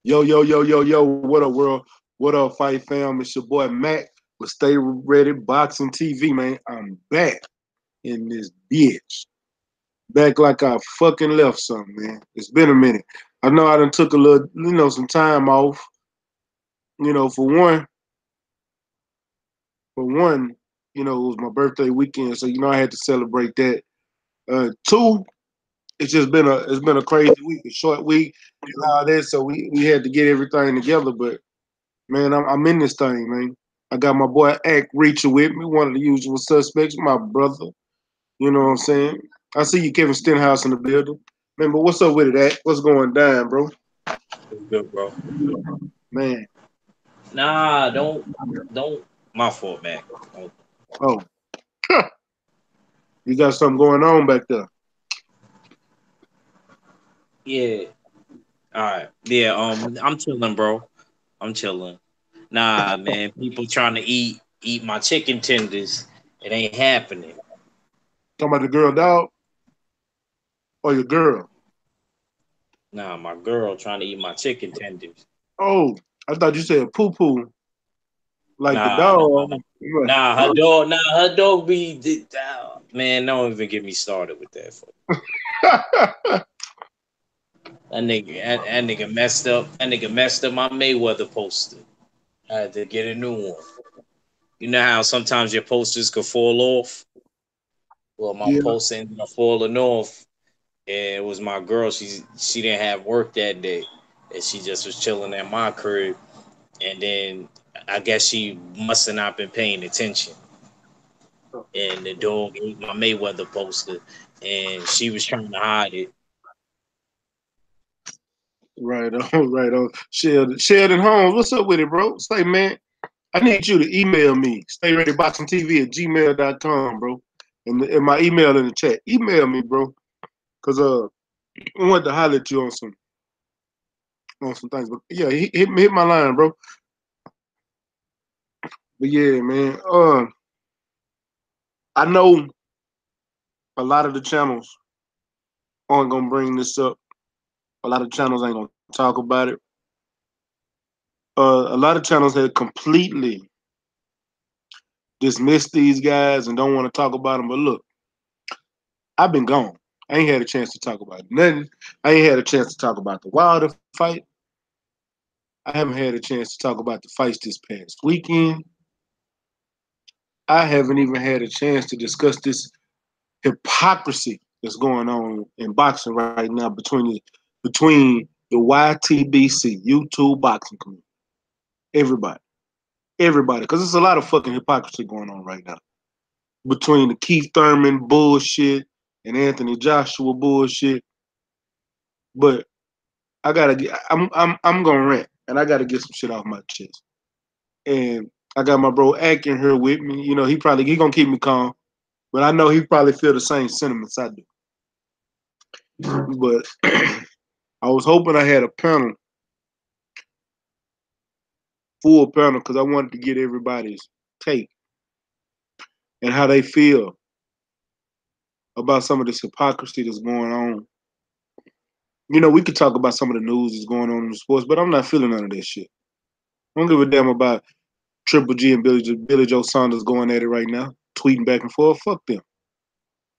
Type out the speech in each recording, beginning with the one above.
Yo, yo, yo, yo, yo, what up, world? What up, Fight Fam? It's your boy Mac with Stay Ready Boxing TV, man. I'm back in this bitch. Back like I fucking left something, man. It's been a minute. I know I done took a little, some time off. You know, for one, it was my birthday weekend, so I had to celebrate that. Two, it's been a crazy week, a short week, and all that. So we had to get everything together, but man, I'm in this thing, man. I got my boy Act Reacher with me, one of the usual suspects, my brother. You know what I'm saying? I see you, Kevin Stenhouse, in the building. Man, but what's up with it, Act? What's going down, bro? It's good, bro. Man, Nah, don't. My fault, Mac. Oh, oh, you got something going on back there. yeah. All right. Yeah. I'm chilling, bro. I'm chilling. Nah, man. People trying to eat my chicken tenders. It ain't happening. Talking about the girl dog or your girl? Nah, my girl trying to eat my chicken tenders. Oh, I thought you said poo poo, like the Nah, nah, dog. Nah, her dog man. Don't even get me started with that. That nigga messed up. That nigga messed up my Mayweather poster. I had to get a new one. You know how sometimes your posters could fall off? Well, my Yeah, poster ended up falling off, and it was my girl. She didn't have work that day, and she just was chilling at my crib. And then I guess she must have not been paying attention, and the dog ate my Mayweather poster, and she was trying to hide it. right on, right on. Sheldon Holmes, what's up with it, bro? Say, man, I need you to email me, StayReadyBoxingTV at gmail.com, bro. And my email in the chat. Email me, bro. Cause I wanted to holler at you on some things. But yeah, hit my line, bro. But yeah, man. I know a lot of the channels aren't gonna bring this up. A lot of channels ain't gonna talk about it. A lot of channels have completely dismissed these guys and don't want to talk about them. But look, I've been gone. I ain't had a chance to talk about nothing. I ain't had a chance to talk about the Wilder fight. I haven't had a chance to talk about the fights this past weekend. I haven't even had a chance to discuss this hypocrisy that's going on in boxing right now between the YTBC YouTube boxing community. Everybody, everybody, because there's a lot of fucking hypocrisy going on right now between the Keith Thurman bullshit and Anthony Joshua bullshit. But I gotta get. I'm gonna rant, and I gotta get some shit off my chest. And I got my bro Akin here with me. He gonna keep me calm, but I know he probably feel the same sentiments I do. But I was hoping I had a panel, full panel, because I wanted to get everybody's take and how they feel about some of this hypocrisy that's going on. We could talk about some of the news that's going on in the sports, but I'm not feeling none of that shit. I don't give a damn about Triple G and Billy Joe Saunders going at it right now, tweeting back and forth. Fuck them.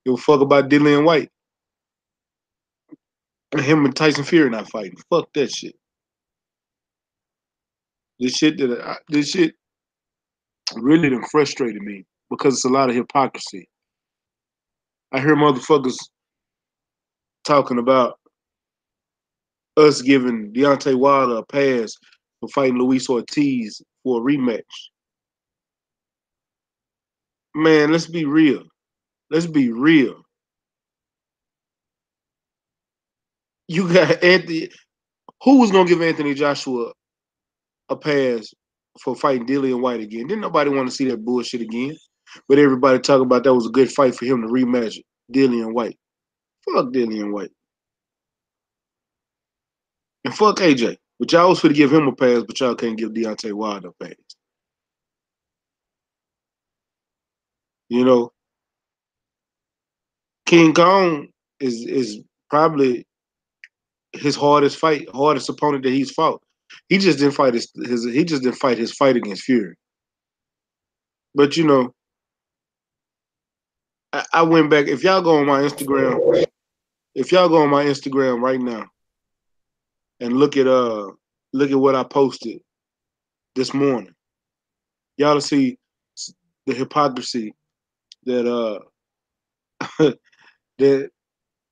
Give a fuck about Dillian White and him and Tyson Fury not fighting. Fuck that shit. This shit really done frustrated me because it's a lot of hypocrisy. I hear motherfuckers talking about us giving Deontay Wilder a pass for fighting Luis Ortiz for a rematch. Man, let's be real. Let's be real. You got Anthony. Who was gonna give Anthony Joshua a pass for fighting Dillian White again? Didn't nobody want to see that bullshit again. But everybody talking about that was a good fight for him to rematch Dillian White. Fuck Dillian White. And fuck AJ. But y'all was finna give him a pass, but y'all can't give Deontay Wilder a pass. You know, King Kong is probably his hardest opponent that he's fought. He just didn't fight he just didn't fight his fight against Fury. But you know, I went back. If y'all go on my Instagram right now and look at what I posted this morning, y'all will see the hypocrisy that that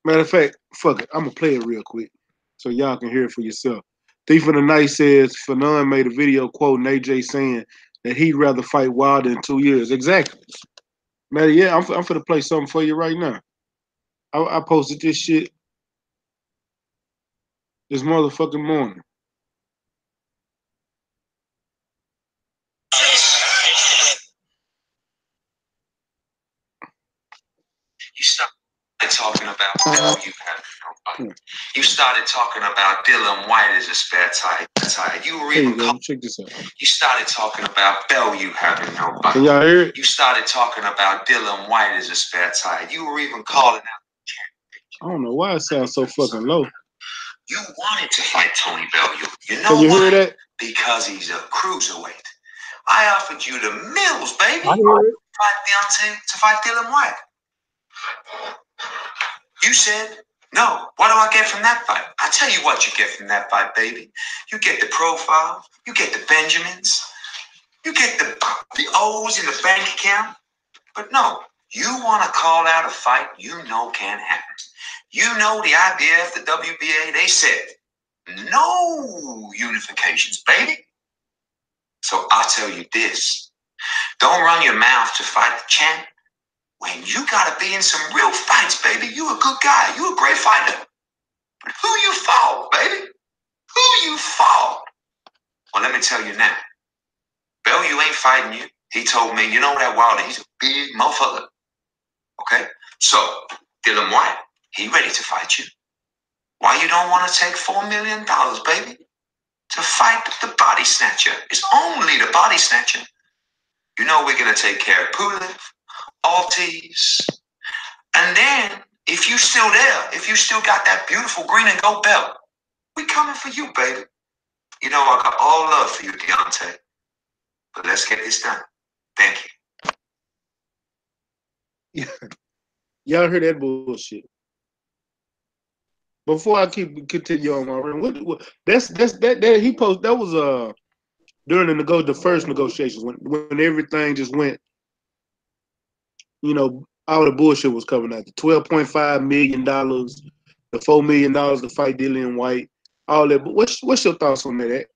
matter of fact, fuck it, I'm gonna play it real quick so y'all can hear it for yourself. Thief of the Night says Fanon made a video quoting AJ saying that he'd rather fight Wilder in 2 years. Exactly. Man, yeah, I'm finna play something for you right now. I posted this shit this motherfucking morning. You started talking about you have nobody. You started talking about Dylan White as a spare tire. You were even check this out. You started talking about Bellew having nobody. Can y'all hear it? You started talking about Dylan White as a spare tire. You were even calling out. I don't know why it sounds so fucking low. You wanted to fight Tony Bellew. You know Can you why? hear that? Because he's a cruiserweight. I offered you the mills, baby. I hear it. To fight Dylan White. You said, no. What do I get from that fight? I'll tell you what you get from that fight, baby. You get the profile. You get the Benjamins. You get the O's in the bank account. But no, you want to call out a fight you know can't happen. You know the IBF, the WBA, they said, no unifications, baby. So I'll tell you this. Don't run your mouth to fight the champ. When you gotta be in some real fights, baby, you a good guy. You a great fighter. But who you fought, baby? Who you fought? Well, let me tell you now. Bellew ain't fighting you. He told me, you know that Wilder, he's a big motherfucker. Okay? So, Dylan White, he ready to fight you. Why you don't want to take $4 million, baby? To fight the body snatcher. It's only the body snatcher. You know we're gonna take care of Pulev, Ortiz, and then if you still there, if you still got that beautiful green and gold belt, we coming for you, baby. You know I got all love for you, Deontay. But let's get this done. Thank you. Y'all heard that bullshit. Before I continue on my run, that he posted that was during the first negotiations when everything just went, you know, all the bullshit was coming out. The $12.5 million, the $4 million to fight Dillian White, all that. But what's your thoughts on that?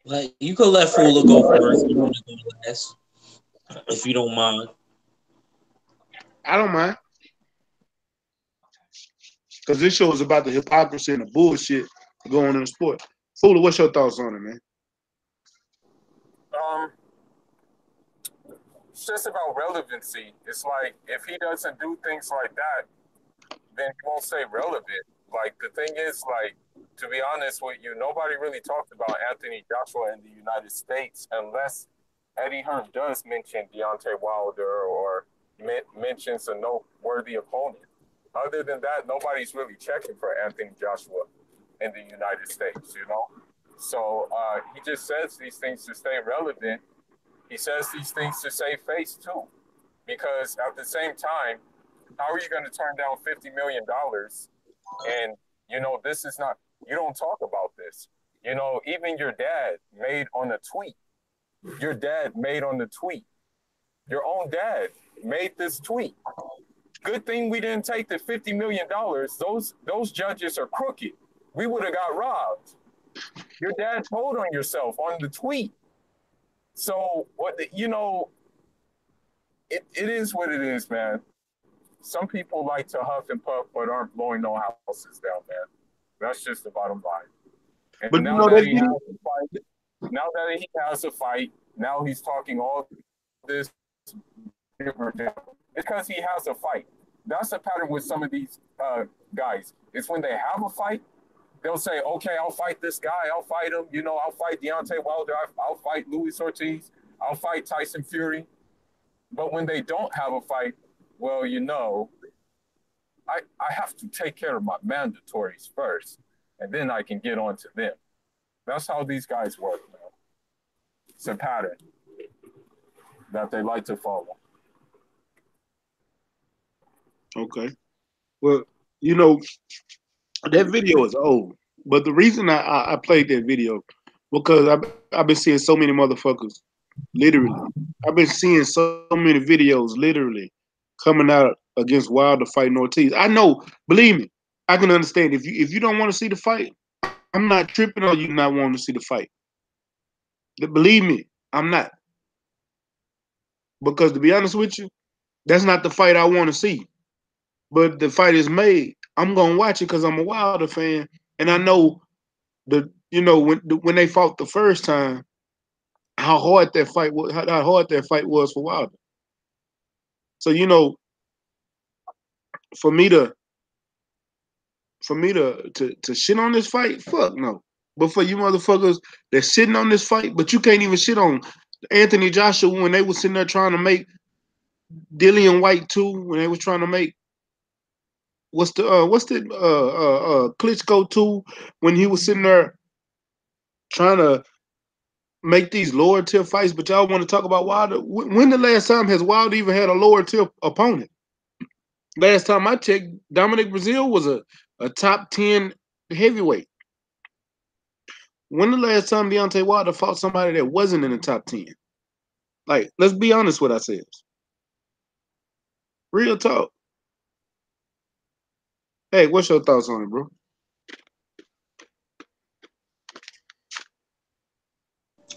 Like, you could let Fuller go first. You want to go last, if you don't mind. I don't mind, because this show is about the hypocrisy and the bullshit going on in the sport. Fuller, what's your thoughts on it, man? It's just about relevancy. It's like if he doesn't do things like that, then he won't stay relevant. Like the thing is, like, to be honest with you, nobody really talked about Anthony Joshua in the United States unless Eddie Hearn does mention Deontay Wilder or mentions a noteworthy opponent. Other than that, nobody's really checking for Anthony Joshua in the United States, you know? So he just says these things to stay relevant. He says these things to save face too. Because at the same time, how are you going to turn down $50 million? And, you know, this is not, you don't talk about this. You know, even your dad made on a tweet. Your dad made on the tweet. Your own dad made this tweet. Good thing we didn't take the $50 million. Those judges are crooked. We would have got robbed. Your dad told on yourself on the tweet. So, you know, it is what it is, man. Some people like to huff and puff, but aren't blowing no houses down, man. That's just the bottom line. And but now that he has a fight, now he's talking all this because he has a fight. That's the pattern with some of these guys. It's when they have a fight, they'll say, okay, I'll fight this guy. I'll fight him. You know, I'll fight Deontay Wilder. I'll fight Luis Ortiz. I'll fight Tyson Fury. But when they don't have a fight, well, you know, I have to take care of my mandatories first, and then I can get on to them. That's how these guys work, man. It's a pattern that they like to follow. Okay. Well, you know, that video is old. But the reason I played that video because I've been seeing so many motherfuckers, literally. I've been seeing so many videos, literally, coming out against Wilder fighting Ortiz. I know, believe me, I can understand if you don't want to see the fight. I'm not tripping on you not wanting to see the fight. Believe me, I'm not. Because to be honest with you, that's not the fight I want to see. But the fight is made. I'm gonna watch it because I'm a Wilder fan, and I know when they fought the first time, how hard that fight was, how hard that fight was for Wilder. So for me to to shit on this fight, fuck no. But for you motherfuckers that's sitting on this fight, but you can't even shit on Anthony Joshua when they was sitting there trying to make Dillian White too, when they was trying to make what's the Klitschko too, when he was sitting there trying to make these lower tier fights, but y'all want to talk about Wilder. When the last time has Wilder even had a lower tier opponent? Last time I checked, Dominic Brazil was a top 10 heavyweight. When the last time Deontay Wilder fought somebody that wasn't in the top 10? Like, let's be honest with ourselves. Real talk. Hey, what's your thoughts on it, bro?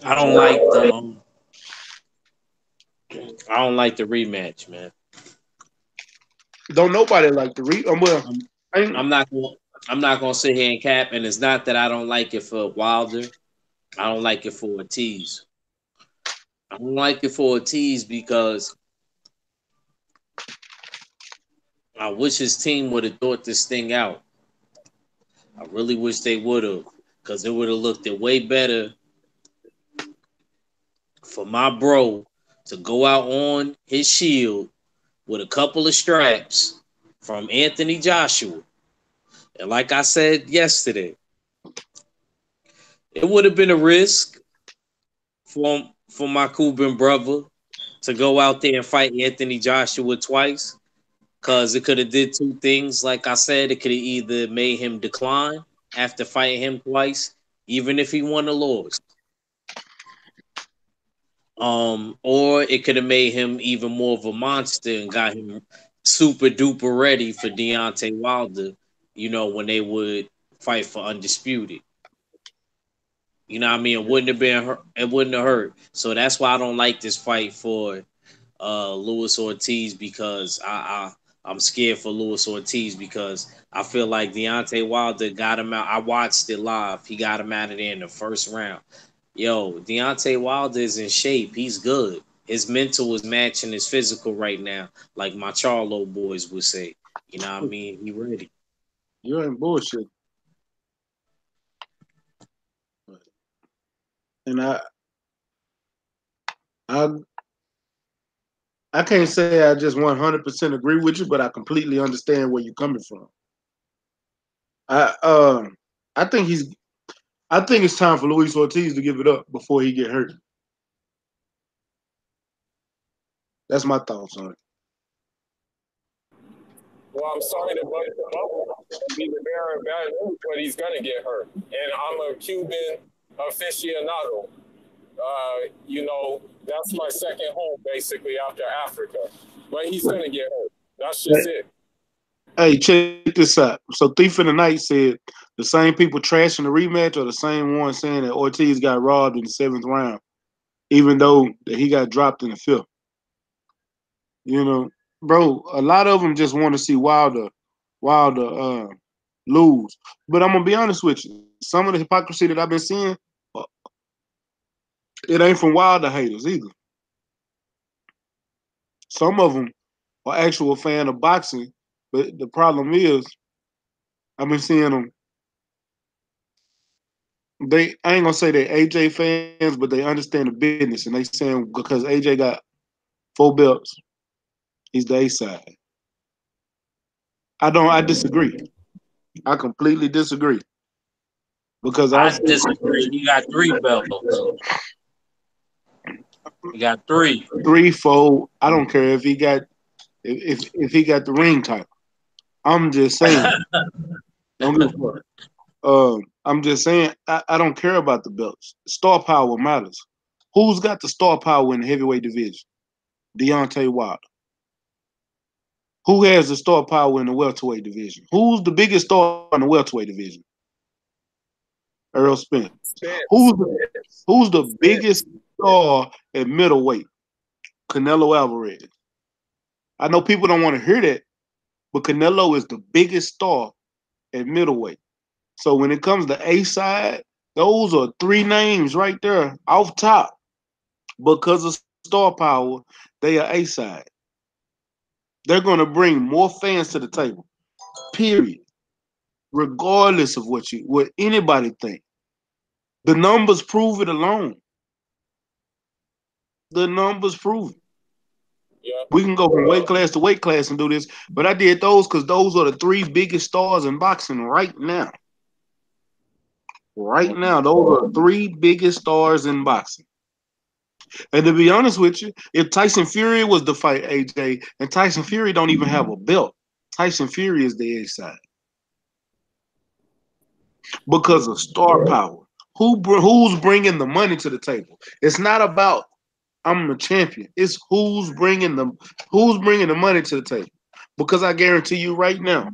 I don't like the I don't like the rematch, man. Don't nobody like the well, I'm not gonna sit here and cap, and it's not that I don't like it for Wilder. I don't like it for Ortiz. I don't like it for Ortiz because I wish his team would have thought this thing out. I really wish they would have, because it would have looked way better for my bro to go out on his shield with a couple of straps from Anthony Joshua. And like I said yesterday, it would have been a risk for my Cuban brother to go out there and fight Anthony Joshua twice, because it could have did two things. Like I said, it could have either made him decline after fighting him twice, even if he won or lost. Or it could have made him even more of a monster and got him super duper ready for Deontay Wilder, when they would fight for undisputed. You know what I mean? It wouldn't have hurt. So that's why I don't like this fight for Luis Ortiz, because I'm scared for Luis Ortiz, because I feel like Deontay Wilder got him out. I watched it live. He got him out of there in the first round. Yo, Deontay Wilder is in shape. He's good. His mental is matching his physical right now, like my Charlo boys would say. You know what I mean? He ready. You ain't bullshit. And I can't say I just 100% agree with you, but I completely understand where you're coming from. I think it's time for Luis Ortiz to give it up before he get hurt. That's my thoughts on it. Well, I'm sorry to bust the bubble and be the bearer of bad news, but he's gonna get hurt. And I'm a Cuban aficionado. That's my second home basically after Africa. But he's gonna get hurt. That's just it. Hey, check this out. So Thief in the Night said the same people trashing the rematch are the same ones saying that Ortiz got robbed in the 7th round, even though that he got dropped in the 5th. Bro, a lot of them just want to see Wilder lose. But I'm gonna be honest with you. Some of the hypocrisy that I've been seeing, it ain't from Wilder haters either. Some of them are actual fan of boxing, but the problem is, I've been seeing them. I ain't gonna say they're AJ fans, but they understand the business, and they saying because AJ got 4 belts, he's the A side. I disagree. I completely disagree. Because I I've disagree. He got 3 belts. He got 3. three, four. I don't care if he got if he got the ring title. I'm just saying. Don't give a fuck. I'm just saying. I don't care about the belts. Star power matters. Who's got the star power in the heavyweight division? Deontay Wilder. Who has the star power in the welterweight division? Who's the biggest star in the welterweight division? Earl Spence. Spence. Who's the biggest star at middleweight? Canelo Alvarez. I know people don't want to hear that, but Canelo is the biggest star at middleweight. So when it comes to A side, those are 3 names right there off top. Because of star power, they are A side. They're going to bring more fans to the table. Period. Regardless of what anybody think. The numbers prove it alone. The numbers prove it. Yeah. We can go from weight class to weight class and do this, but I did those because those are the 3 biggest stars in boxing right now. Right now, those are the 3 biggest stars in boxing. And to be honest with you, if Tyson Fury was to fight AJ, and Tyson Fury don't even have a belt, Tyson Fury is the A side because of star power. Who's bringing the money to the table? It's not about I'm the champion. It's who's bringing the money to the table. Because I guarantee you right now,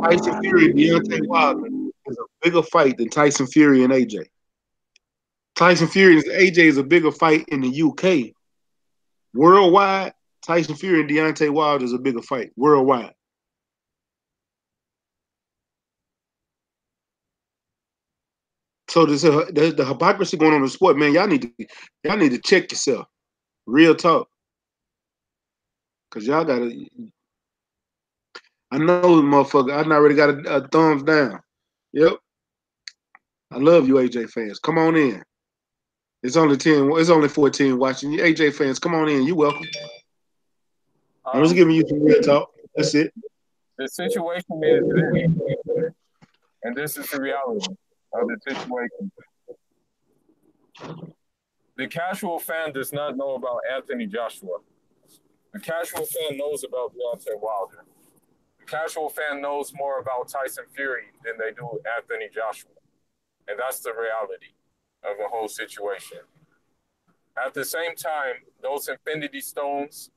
Tyson Fury and Deontay Wilder is a bigger fight than Tyson Fury and AJ. Tyson Fury and AJ is a bigger fight in the UK. Worldwide, Tyson Fury and Deontay Wilder is a bigger fight worldwide. So the hypocrisy going on in the sport, man. Y'all need to check yourself. Real talk. Cause y'all gotta. I know, motherfucker. I already got a thumbs down. Yep. I love you, AJ fans. Come on in. It's only 10. It's only 14 watching. You AJ fans, come on in. You welcome. I'm just giving you some real talk. That's it. The situation is this, and this is the reality of the situation. The casual fan does not know about Anthony Joshua. The casual fan knows about Deontay Wilder. The casual fan knows more about Tyson Fury than they do Anthony Joshua. And that's the reality of the whole situation. At the same time, those Infinity Stones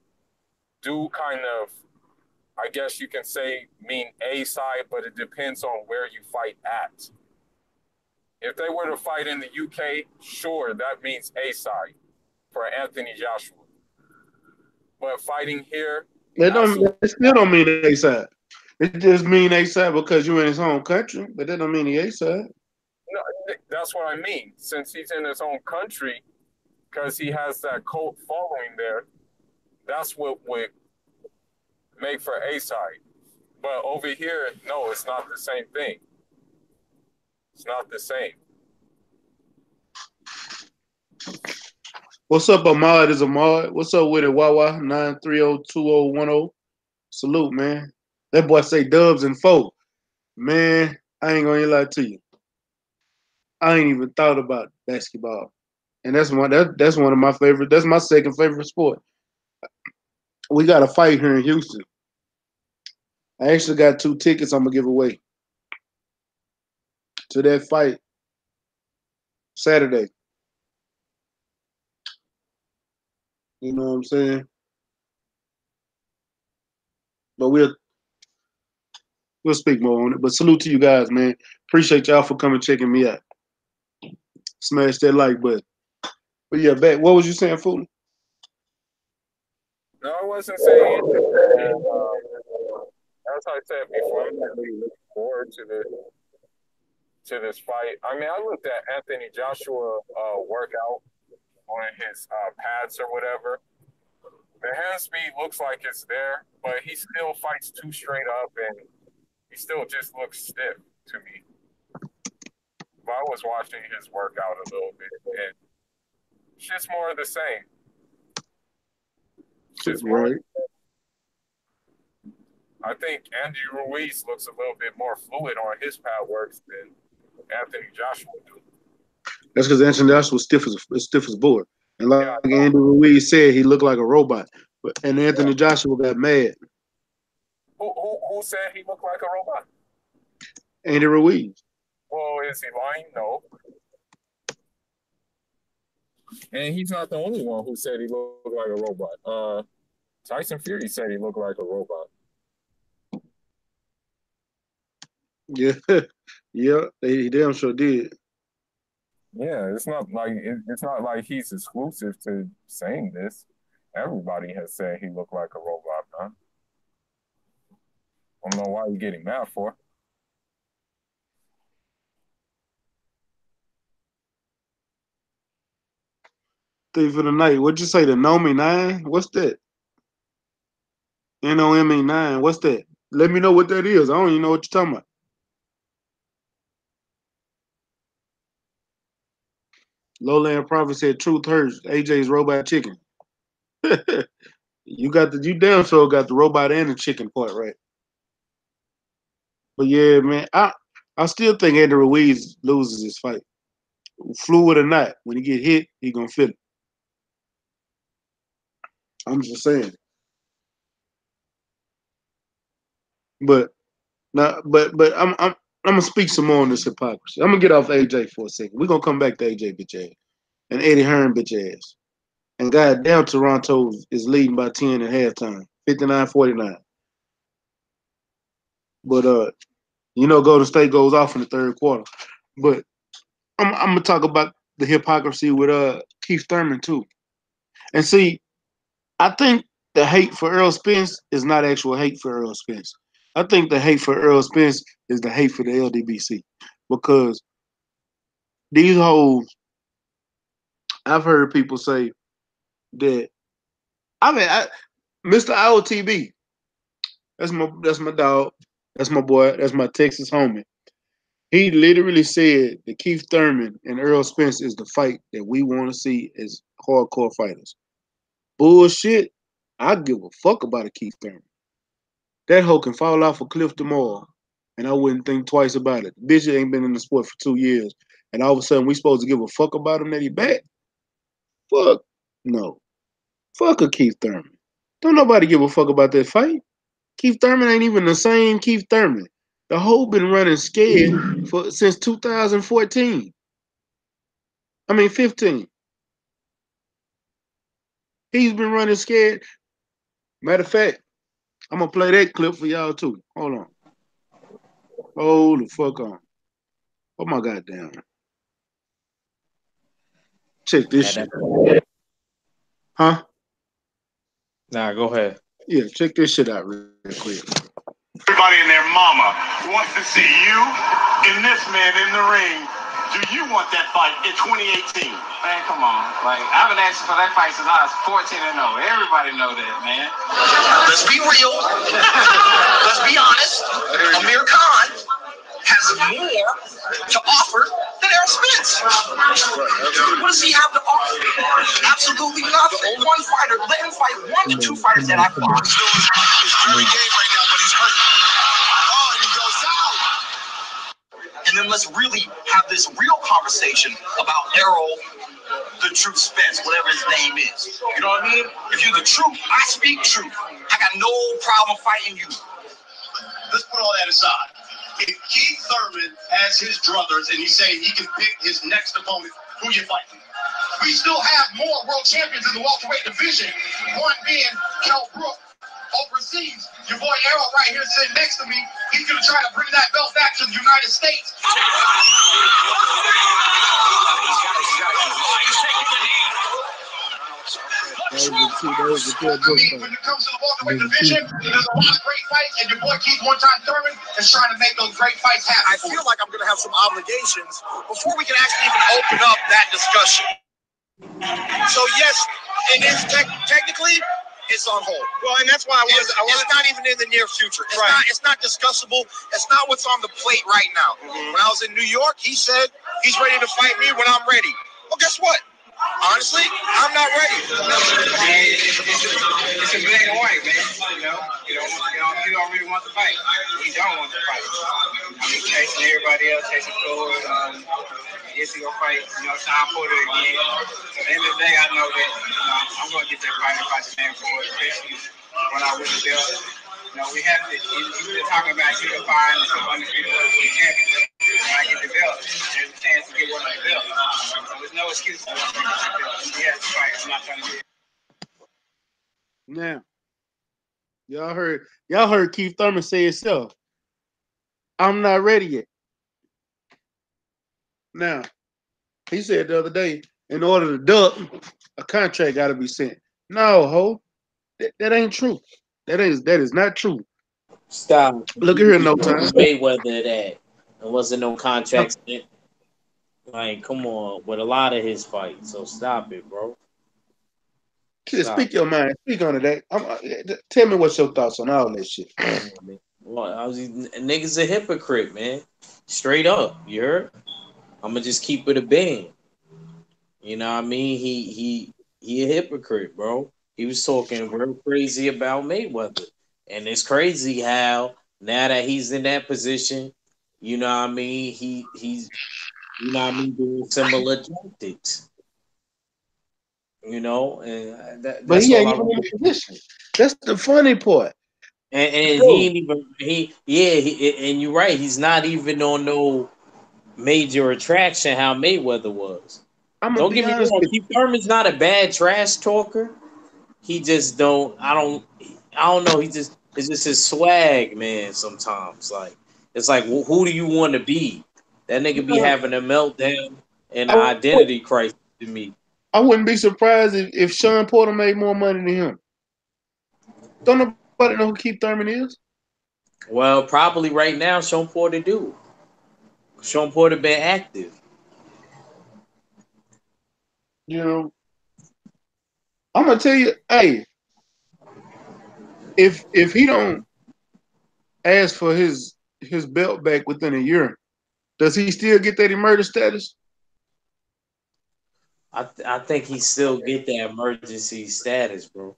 do kind of, I guess you can say, mean A side, but it depends on where you fight at. If they were to fight in the UK, sure, that means A side for Anthony Joshua. But fighting here, It still don't mean A side. It just mean A side because you're in his home country, but that don't mean the A side. no, that's what I mean. Since he's in his own country, because he has that cult following there, that's what would make for A side. But over here, no, it's not the same thing. It's not the same. What's up, Ahmad? Is Ahmad? What's up with it? Wawa 9302010. Salute, man. That boy say dubs and four. Man, I ain't gonna lie to you. I ain't even thought about basketball, and that's one of my favorite. That's my second favorite sport. We got a fight here in Houston. I actually got 2 tickets I'm gonna give away to that fight Saturday. You know what I'm saying? But we'll speak more on it. But salute to you guys, man. Appreciate y'all for coming checking me out. Smash that like button. But yeah, back. What was you saying, Fool? No, I wasn't saying anything. As I said before, I'm not really looking forward to this fight. I mean, I looked at Anthony Joshua workout on his pads or whatever. The hand speed looks like it's there, but he still fights too straight up, and he still just looks stiff to me. But I was watching his workout a little bit, and it's just more of the same. It's just more right. I think Andy Ruiz looks a little bit more fluid on his pad works than Anthony Joshua do. That's because Anthony Joshua was stiff as a board. And like Yeah, Andy Ruiz said, he looked like a robot. And Anthony Joshua got mad. Who said he looked like a robot? Andy Ruiz. Well, is he lying? No. And he's not the only one who said he looked like a robot. Tyson Fury said he looked like a robot. Yeah, yeah, he damn sure did. Yeah, it's not like he's exclusive to saying this. Everybody has said he looked like a robot, man. I don't know why you're getting mad for. Thief of the night. What'd you say? The Nomi 9? What's that? NOME 9. What's that? Let me know what that is. I don't even know what you're talking about. Lowland Prophet said truth hurts. AJ's robot chicken. You damn sure got the robot and the chicken part right. But yeah, man, I still think Andy Ruiz loses his fight. Fluid or not, when he get hit, he gonna feel it. I'm just saying. But I'm gonna speak some more on this hypocrisy. I'm gonna get off AJ for a second. We're gonna come back to AJ bitch ass and Eddie Hearn bitch ass. And goddamn, Toronto is leading by 10 at halftime, 59-49. But Golden State goes off in the third quarter. But I'm gonna talk about the hypocrisy with Keith Thurman too. And see, I think the hate for Earl Spence is not actual hate for Earl Spence. I think the hate for Earl Spence is the hate for the LDBC. Because these hoes, I've heard people say that, Mr. IOTB, that's my dog, that's my boy, that's my Texas homie. He literally said that Keith Thurman and Earl Spence is the fight that we want to see as hardcore fighters. Bullshit. I give a fuck about a Keith Thurman. That hoe can fall off a cliff tomorrow, and I wouldn't think twice about it. Bitch ain't been in the sport for 2 years, and all of a sudden we supposed to give a fuck about him that he back? Fuck no. Fuck a Keith Thurman. Don't nobody give a fuck about that fight. Keith Thurman ain't even the same Keith Thurman. The hoe been running scared since 2014. 15. He's been running scared. Matter of fact, I'm gonna play that clip for y'all too. Hold on. Hold the fuck on. Oh my goddamn. Check this shit. Huh? Nah, go ahead. Yeah, check this shit out real quick. Everybody and their mama wants to see you and this man in the ring. Do you want that fight in 2018? Man, come on. Like, I've been asking for that fight since I was 14-0. Everybody know that, man. Let's be real. Let's be honest. Amir Khan has more to offer than Errol Spence. What does he have to offer? Absolutely nothing. One fighter. Let him fight 1 to 2 fighters that I fought. He's very game right now, but he's hurt. Oh, and he goes out. And then let's really have this real conversation about Errol, the truth Spence, whatever his name is. You know what I mean? If you're the truth, I speak truth. I got no problem fighting you. Let's put all that aside. If Keith Thurman has his druthers and he's saying he can pick his next opponent, who you fighting? We still have more world champions in the welterweight division. One being Kell Brook. Overseas, your boy Errol right here sitting next to me, he's going to try to bring that belt back to the United States. When it comes to the welterweight division, there's a lot of great fights, and your boy Keith one-time Thurman is trying to make those great fights happen. I feel like I'm going to have some obligations before we can actually even open up that discussion. So yes, it is technically, it's on hold. Well, and that's why it's not even in the near future. It's not discussable. It's not what's on the plate right now. When I was in New York, he said he's ready to fight me when I'm ready. Well, guess what? Honestly, I'm not ready. It's a black and white, man. You don't really want to fight. You don't want to fight. I mean, chasing everybody else, chasing Floyd. Yes, he gonna fight. Sean Porter again. So at the end of the day, I know that I'm gonna get that fight if I stand for it, especially when I win the belt. We have to. You've been talking about unifying the undefeated world championship. When I get the belt, there's a chance to get one of the belts. So there's no excuse for it. We have to fight. I'm not trying to do it. Now, y'all heard Keith Thurman say himself, I'm not ready yet. Now, he said the other day, in order to duck, a contract got to be sent. No, ho, that ain't true. That is not true. Stop. Look at here, no time. Mayweather that. There wasn't no contracts. Like, come on, with a lot of his fights. So stop it, bro. Speak your mind. Speak on that. Tell me what's your thoughts on all that shit. Well, nigga's a hypocrite, man. Straight up, you heard? I'm gonna just keep it a band. You know what I mean? He a hypocrite, bro. He was talking real crazy about Mayweather. And it's crazy how now that he's in that position, you know what I mean, he's you know what I mean, doing similar tactics. And But that's he all ain't I even in really. a position. That's the funny part. And he ain't even and you're right, he's not even on no major attraction how Mayweather was. I'm gonna Don't be get me honest wrong, with Keith Thurman's not a bad trash talker. He just I don't know. It's just his swag, man. Sometimes, like, it's like, who do you want to be? That nigga be you. having a meltdown and an I, identity crisis to me. I wouldn't be surprised if Sean Porter made more money than him. Don't nobody know who Keith Thurman is? Well, probably right now, Sean Porter do. Sean Porter been active. I'm gonna tell you, hey, if he don't ask for his belt back within a year, does he still get that emergency status? I think he still get that emergency status, bro.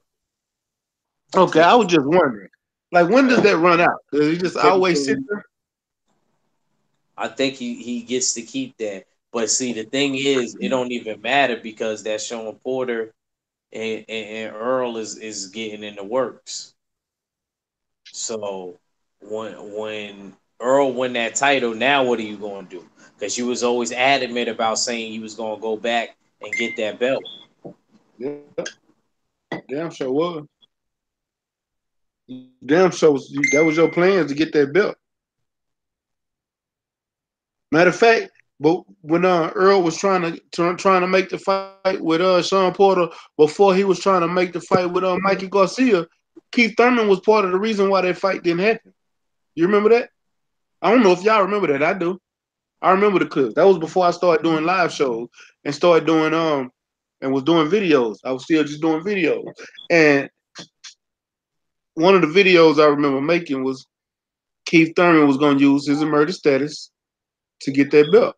Okay, I was just wondering. Like, when does that run out? Does he just always sit there? I think he gets to keep that. But see, the thing is, it don't even matter because that Sean Porter and Earl is getting in the works. So when Earl win that title, now what are you going to do? Because you was always adamant about saying you was going to go back and get that belt. Yeah, damn sure was. Damn sure that was your plans to get that belt. Matter of fact, but when Earl was trying to make the fight with Sean Porter, before he was trying to make the fight with Mikey Garcia, Keith Thurman was part of the reason why that fight didn't happen. You remember that? I don't know if y'all remember that. I do. I remember the clips. That was before I started doing live shows and started doing and was doing videos. I was still just doing videos. And one of the videos I remember making was Keith Thurman was going to use his emergency status to get that belt.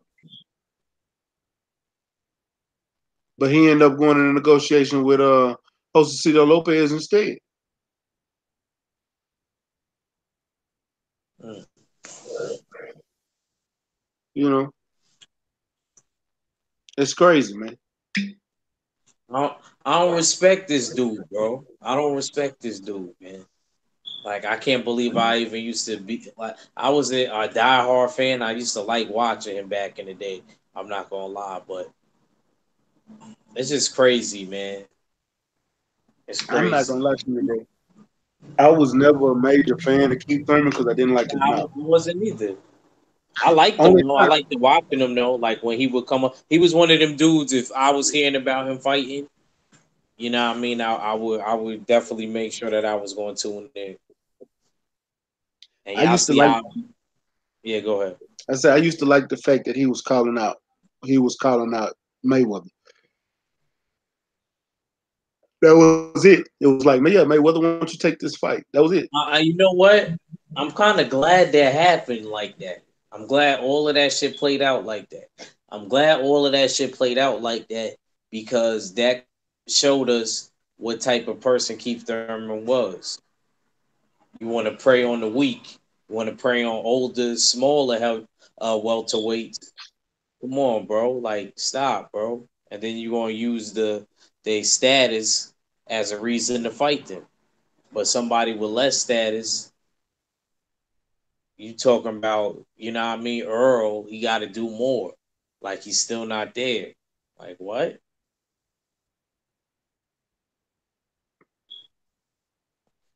But he ended up going in a negotiation with Josecito Lopez instead. It's crazy, man. I don't respect this dude, bro. I don't respect this dude, man. Like, I can't believe I even used to be like, I was a diehard fan. I used to like watching him back in the day. I'm not gonna lie, but it's just crazy, man. It's crazy. I'm not gonna lie to you, bro. I was never a major fan of Keith Thurman because I didn't like his mouth. I wasn't either. I liked him, though. I liked watching him, though. Like, when he would come up, he was one of them dudes. If I was hearing about him fighting, you know what I mean, I would definitely make sure that I was going to in there. And I used to like. Yeah, go ahead. I said I used to like the fact that he was calling out. He was calling out Mayweather. That was it. It was like, yeah, Mayweather, why don't you take this fight? That was it. You know what? I'm kind of glad that happened like that. I'm glad all of that shit played out like that. I'm glad all of that shit played out like that because that showed us what type of person Keith Thurman was. You want to prey on the weak. You want to prey on older, smaller welterweights. Come on, bro. Like, stop, bro. And then you're gonna use their status as a reason to fight them. But somebody with less status, you talking about, you know what I mean, Earl, he got to do more. Like, he's still not there. Like, what?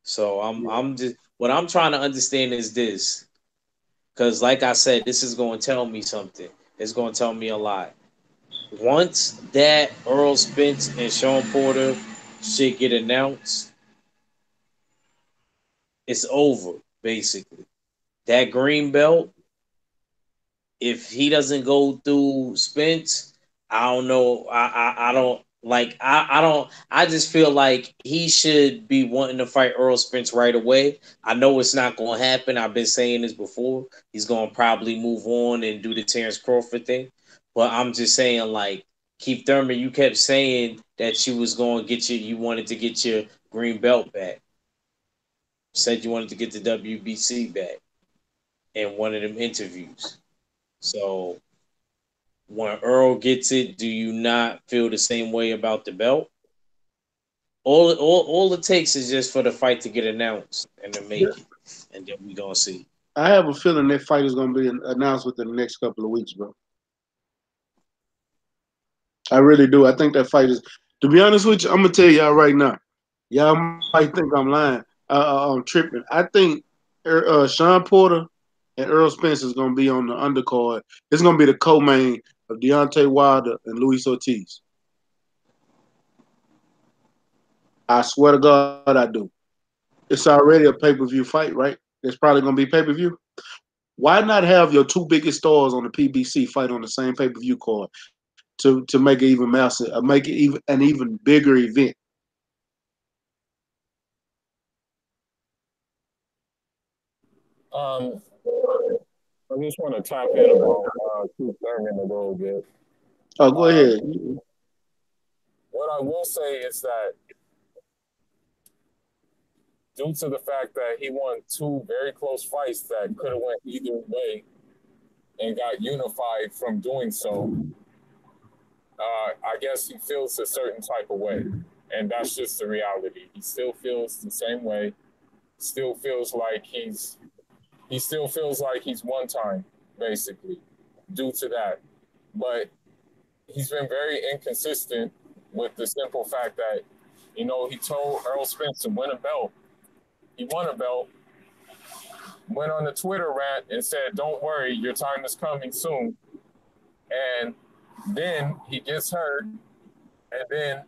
So I'm just, what I'm trying to understand is this, because like I said, this is going to tell me something. It's going to tell me a lot. Once that Earl Spence and Sean Porter shit get announced, it's over basically. That green belt, if he doesn't go through Spence, I don't know. I don't like. I don't. I just feel like he should be wanting to fight Earl Spence right away. I know it's not going to happen. I've been saying this before. He's going to probably move on and do the Terrence Crawford thing. But I'm just saying, like, Keith Thurman, you kept saying that you was going to get you wanted to get your green belt back. Said you wanted to get the WBC back in one of them interviews. So when Earl gets it, do you not feel the same way about the belt? All it takes is just for the fight to get announced and to make it, and then we gonna see. I have a feeling that fight is going to be announced within the next couple of weeks, bro. I really do. I think that fight is. To be honest with you, I'm gonna tell y'all right now. Y'all might think I'm lying. I'm tripping. I think Sean Porter and Earl Spence is gonna be on the undercard. It's gonna be the co-main of Deontay Wilder and Luis Ortiz. I swear to God, I do. It's already a pay-per-view fight, right? It's probably gonna be pay-per-view. Why not have your two biggest stars on the PBC fight on the same pay-per-view card to make it even massive, make it even an even bigger event? I just want to tap in about Keith Thurman a little bit. Oh, go ahead. What I will say is that due to the fact that he won two very close fights that could have went either way and got unified from doing so, I guess he feels a certain type of way. And that's just the reality. He still feels the same way. Still feels like he still feels like he's one time, basically, due to that. But he's been very inconsistent with the simple fact that, you know, he told Earl Spence to win a belt. He won a belt, went on the Twitter rant and said, "Don't worry, your time is coming soon." And then he gets hurt, and then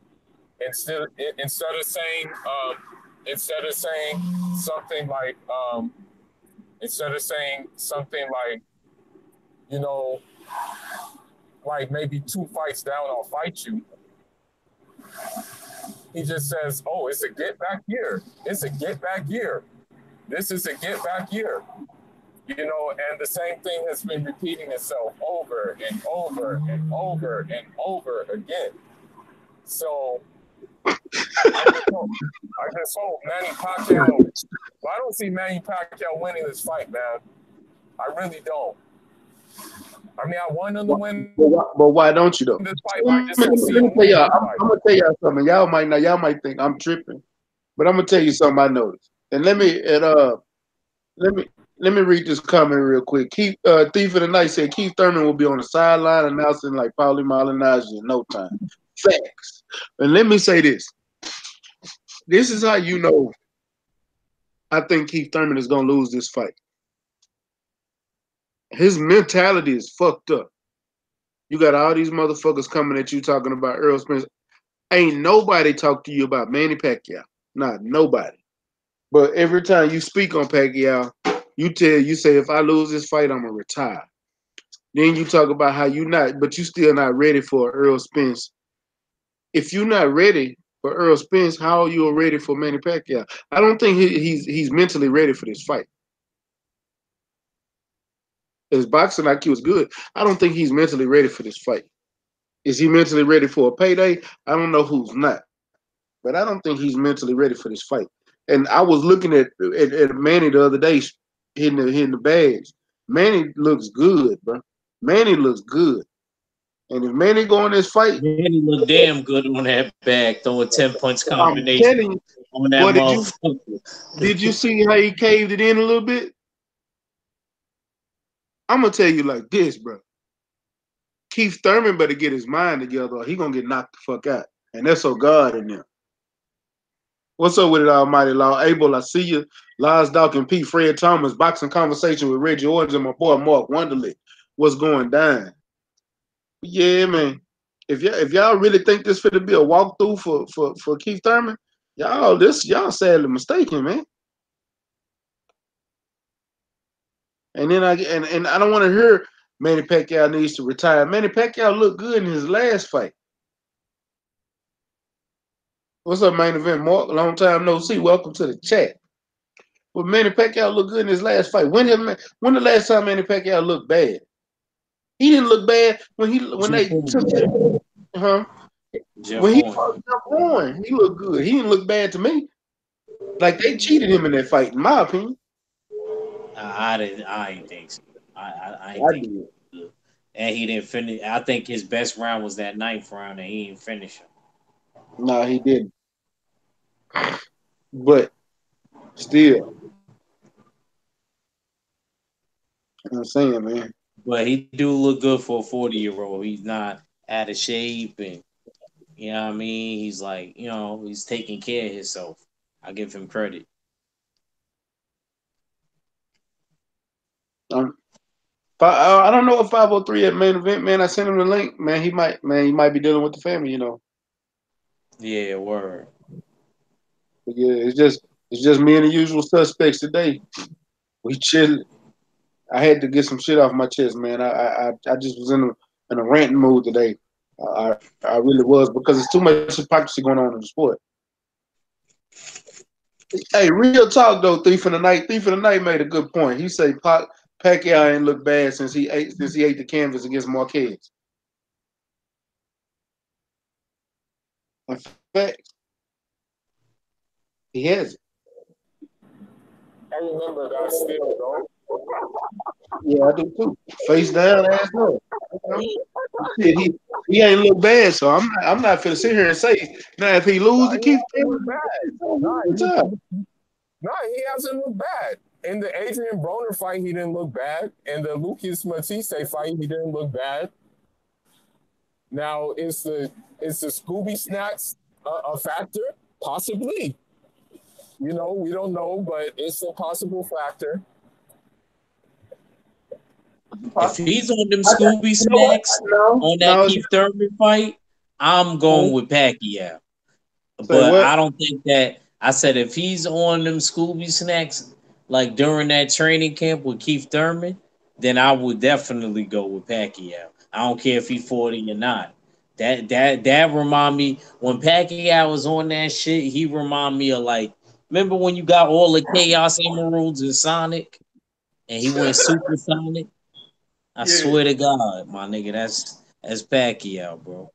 instead of saying something like you know, like maybe two fights down, I'll fight you. He just says, "Oh, it's a get back year. It's a get back year. This is a get back year." You know, and the same thing has been repeating itself over and over and over and over again. So I just hope Manny Pacquiao. Well, I don't see Manny Pacquiao winning this fight, man. I really don't. I mean, I want him to win. But why don't you though? This fight, I just don't see him winning. I'm gonna tell y'all something. Y'all might think I'm tripping, but I'm gonna tell you something I noticed. And let me read this comment real quick. Thief of the Night said Keith Thurman will be on the sideline announcing like Paulie Malignaggi in no time. Facts. And let me say this. This is how you know I think Keith Thurman is gonna lose this fight. His mentality is fucked up. You got all these motherfuckers coming at you talking about Earl Spence. Ain't nobody talk to you about Manny Pacquiao. Not nobody. But every time you speak on Pacquiao, you say, if I lose this fight, I'm gonna retire. Then you talk about how you still not ready for Earl Spence. If you're not ready for Earl Spence, how are you ready for Manny Pacquiao? I don't think he's mentally ready for this fight. His boxing IQ is good. I don't think he's mentally ready for this fight. Is he mentally ready for a payday? I don't know who's not, but I don't think he's mentally ready for this fight. And I was looking at Manny the other day, hitting the bags. Manny looks good, bro. Manny looks good. And if Manny go in this fight, Manny look damn good on that bag, throwing 10-punch I'm combination telling you, on that boy, motherfucker. did you see how he caved it in a little bit? I'm gonna tell you like this, bro. Keith Thurman better get his mind together, or he gonna get knocked the fuck out. And that's so God in there. What's up with it, Almighty Law? Abel, I see you. Lars Dawkins, P. Fred Thomas, boxing conversation with Reggie Orange and my boy Mark Wonderly. What's going down? Yeah, man. If y'all really think this fit to be a walkthrough for Keith Thurman, y'all sadly mistaken, man. And then I don't want to hear Manny Pacquiao needs to retire. Manny Pacquiao looked good in his last fight. What's up, main event, Mark? Long time no see. Welcome to the chat. But Manny Pacquiao looked good in his last fight. When the last time Manny Pacquiao looked bad? He didn't look bad when they took it. When he first jumped on, he looked good. He didn't look bad to me. Like they cheated him in that fight, in my opinion. I didn't think so. I didn't think so. And he didn't finish. I think his best round was that 9th round, and he didn't finish him. No, he didn't. But still, I'm saying, man. But he do look good for a 40-year-old. He's not out of shape, and you know what I mean. He's like, he's taking care of himself. I give him credit. I don't know if 503 at main event, man. I sent him the link, man. He might be dealing with the family, Yeah, word. But yeah, it's just me and the usual suspects today. We chilling. I had to get some shit off my chest, man. I just was in a ranting mood today. I really was, because there's too much hypocrisy going on in the sport. Hey, real talk though, Thief in the Night. Thief in the Night made a good point. He said Pacquiao ain't look bad since he ate the canvas against Marquez. In fact, he has it. I remember that still, though. Yeah, I do too. Face down, ass up. He ain't look bad, so I'm not finna sit here and say now if he lose, he keeps look bad. No, he hasn't looked bad. In the Adrian Broner fight, he didn't look bad. In the Lucas Matisse fight, he didn't look bad. Now, is the Scooby Snacks a factor? Possibly. We don't know, but it's a possible factor. If he's on them Scooby Snacks on that Keith Thurman fight, I'm going with Pacquiao. But I don't think that. I said if he's on them Scooby Snacks, like during that training camp with Keith Thurman, then I would definitely go with Pacquiao. I don't care if he's 40 or not. That remind me when Pacquiao was on that shit. He remind me of like, remember when you got all the Chaos Emeralds in Sonic, and he went Super Sonic. I swear to God, my nigga, that's Pacquiao, bro.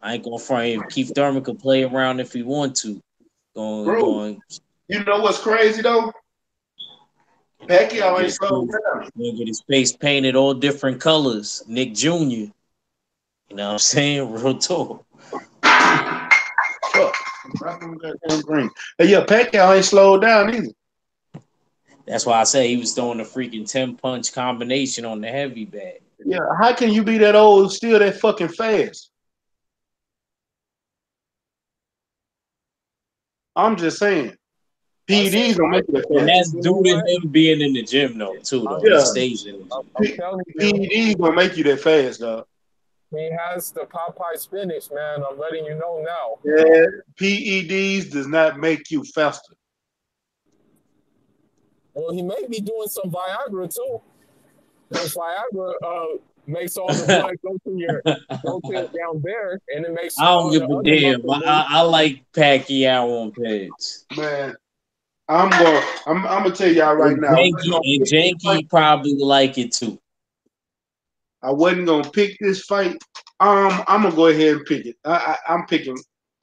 I ain't gonna front him. Keith Thurman could play around if he want to. Going. You know what's crazy though? Pacquiao ain't slowed down. Get his face painted all different colors. Nick Jr. You know what I'm saying? Real talk. Hey, yeah, Pacquiao ain't slowed down either. That's why I say he was throwing a freaking 10-punch combination on the heavy bag. Yeah, how can you be that old and still that fucking fast? I'm just saying. PEDs don't make you that fast. And that's due to him being in the gym, though, too. Though. Yeah. He stays in the gym. PEDs don't make you that fast, dog. He has the Popeye spinach, man. I'm letting you know now. Yeah, PEDs does not make you faster. Well, he may be doing some Viagra, too. Because Viagra makes all the blood go to down there, and it makes. I don't give a damn. I like Pacquiao on pads. Man, I'm gonna tell y'all right now. And Janky probably like it too. I wasn't gonna pick this fight. I'm gonna go ahead and pick it. I'm picking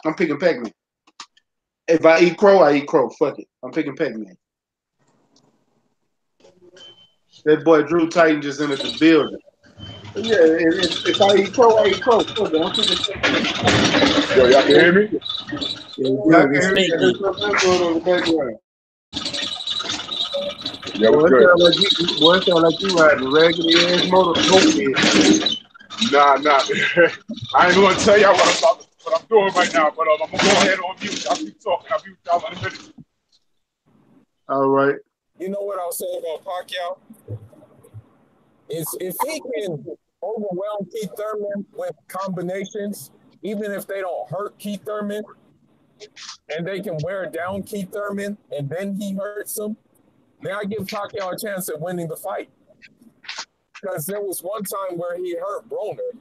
Pac-Man. If I eat crow, I eat crow. Fuck it. I'm picking Pac-Man. That boy Drew Titan just entered the building. Yeah, if I eat crow, I eat crow. Fuck it. I'm picking Pac-Man. Yo, y'all can hear me? Yeah, I can hear you. There's something going on in the background. Yeah, Boy, what's it good? sound like you riding a raggedy ass moped. Nah. I ain't gonna tell y'all what I'm doing right now, but I'm gonna go ahead on mute. I'll keep talking. I'll mute y'all in a minute. All right. You know what I'll say about Pacquiao? Is if he can overwhelm Keith Thurman with combinations, even if they don't hurt Keith Thurman, and they can wear down Keith Thurman, and then he hurts him, then I give Pacquiao a chance at winning the fight. Because there was one time where he hurt Broner.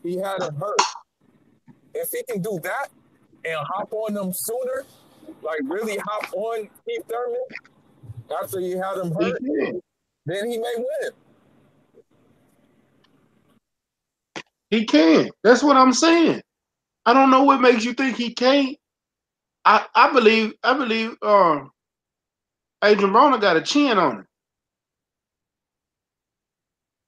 He had him hurt. If he can do that and hop on them sooner, like really hop on Keith Thurman after he had him hurt, then he may win. He can. That's what I'm saying. I don't know what makes you think he can't. I believe Adrian Broner got a chin on him.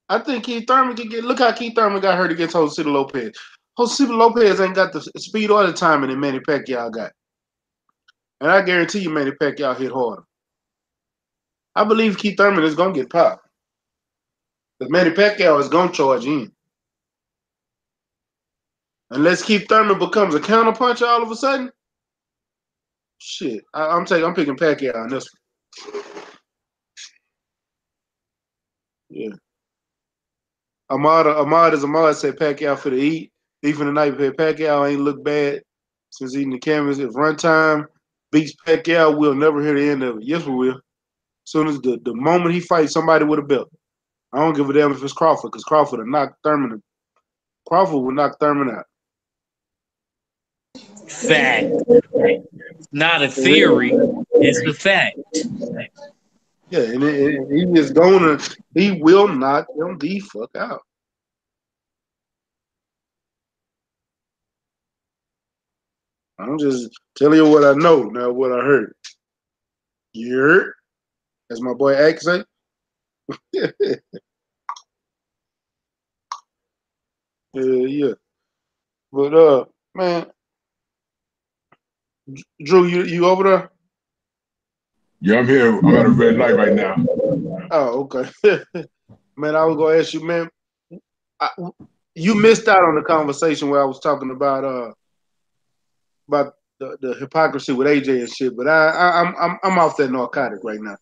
I think Keith Thurman can get. Look how Keith Thurman got hurt against Jose Lopez. Jose Lopez ain't got the speed or the timing that Manny Pacquiao got. And I guarantee you Manny Pacquiao hit harder. I believe Keith Thurman is going to get popped. Because Manny Pacquiao is going to charge in. Unless Keith Thurman becomes a counterpuncher all of a sudden, shit, I'm picking Pacquiao on this one. Yeah. Ahmad said Pacquiao for the eat. Even tonight, Pacquiao ain't look bad since eating the canvas. If Runtime beats Pacquiao, we'll never hear the end of it. Yes, we will. As soon as the moment he fights somebody with a belt. I don't give a damn if it's Crawford, because Crawford will knock Thurman. Crawford will knock Thurman out. Fact. Not a theory. It's the fact. Yeah, and he will knock them the fuck out. I'm just telling you what I know, not what I heard. You heard? As my boy Ake say. Yeah. But man, Drew, you over there? Yeah, I'm here. I'm at a red light right now. Oh, okay. Man, I was gonna ask you, man. You missed out on the conversation where I was talking about the hypocrisy with AJ and shit. But I'm off that narcotic right now.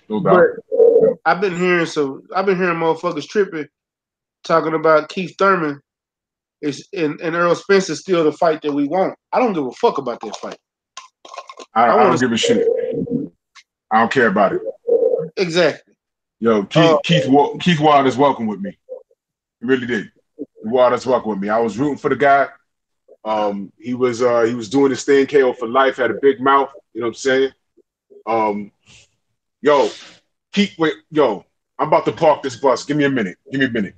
No doubt. But I've been hearing motherfuckers tripping, talking about Keith Thurman and Earl Spencer still the fight that we want. I don't give a fuck about that fight. I don't give a shit. I don't care about it. Exactly. Yo, Keith Wilder's welcome with me. He really did. Wilder's welcome with me. I was rooting for the guy. He was doing his thing, KO for life, had a big mouth. You know what I'm saying? Yo, I'm about to park this bus. Give me a minute. Give me a minute.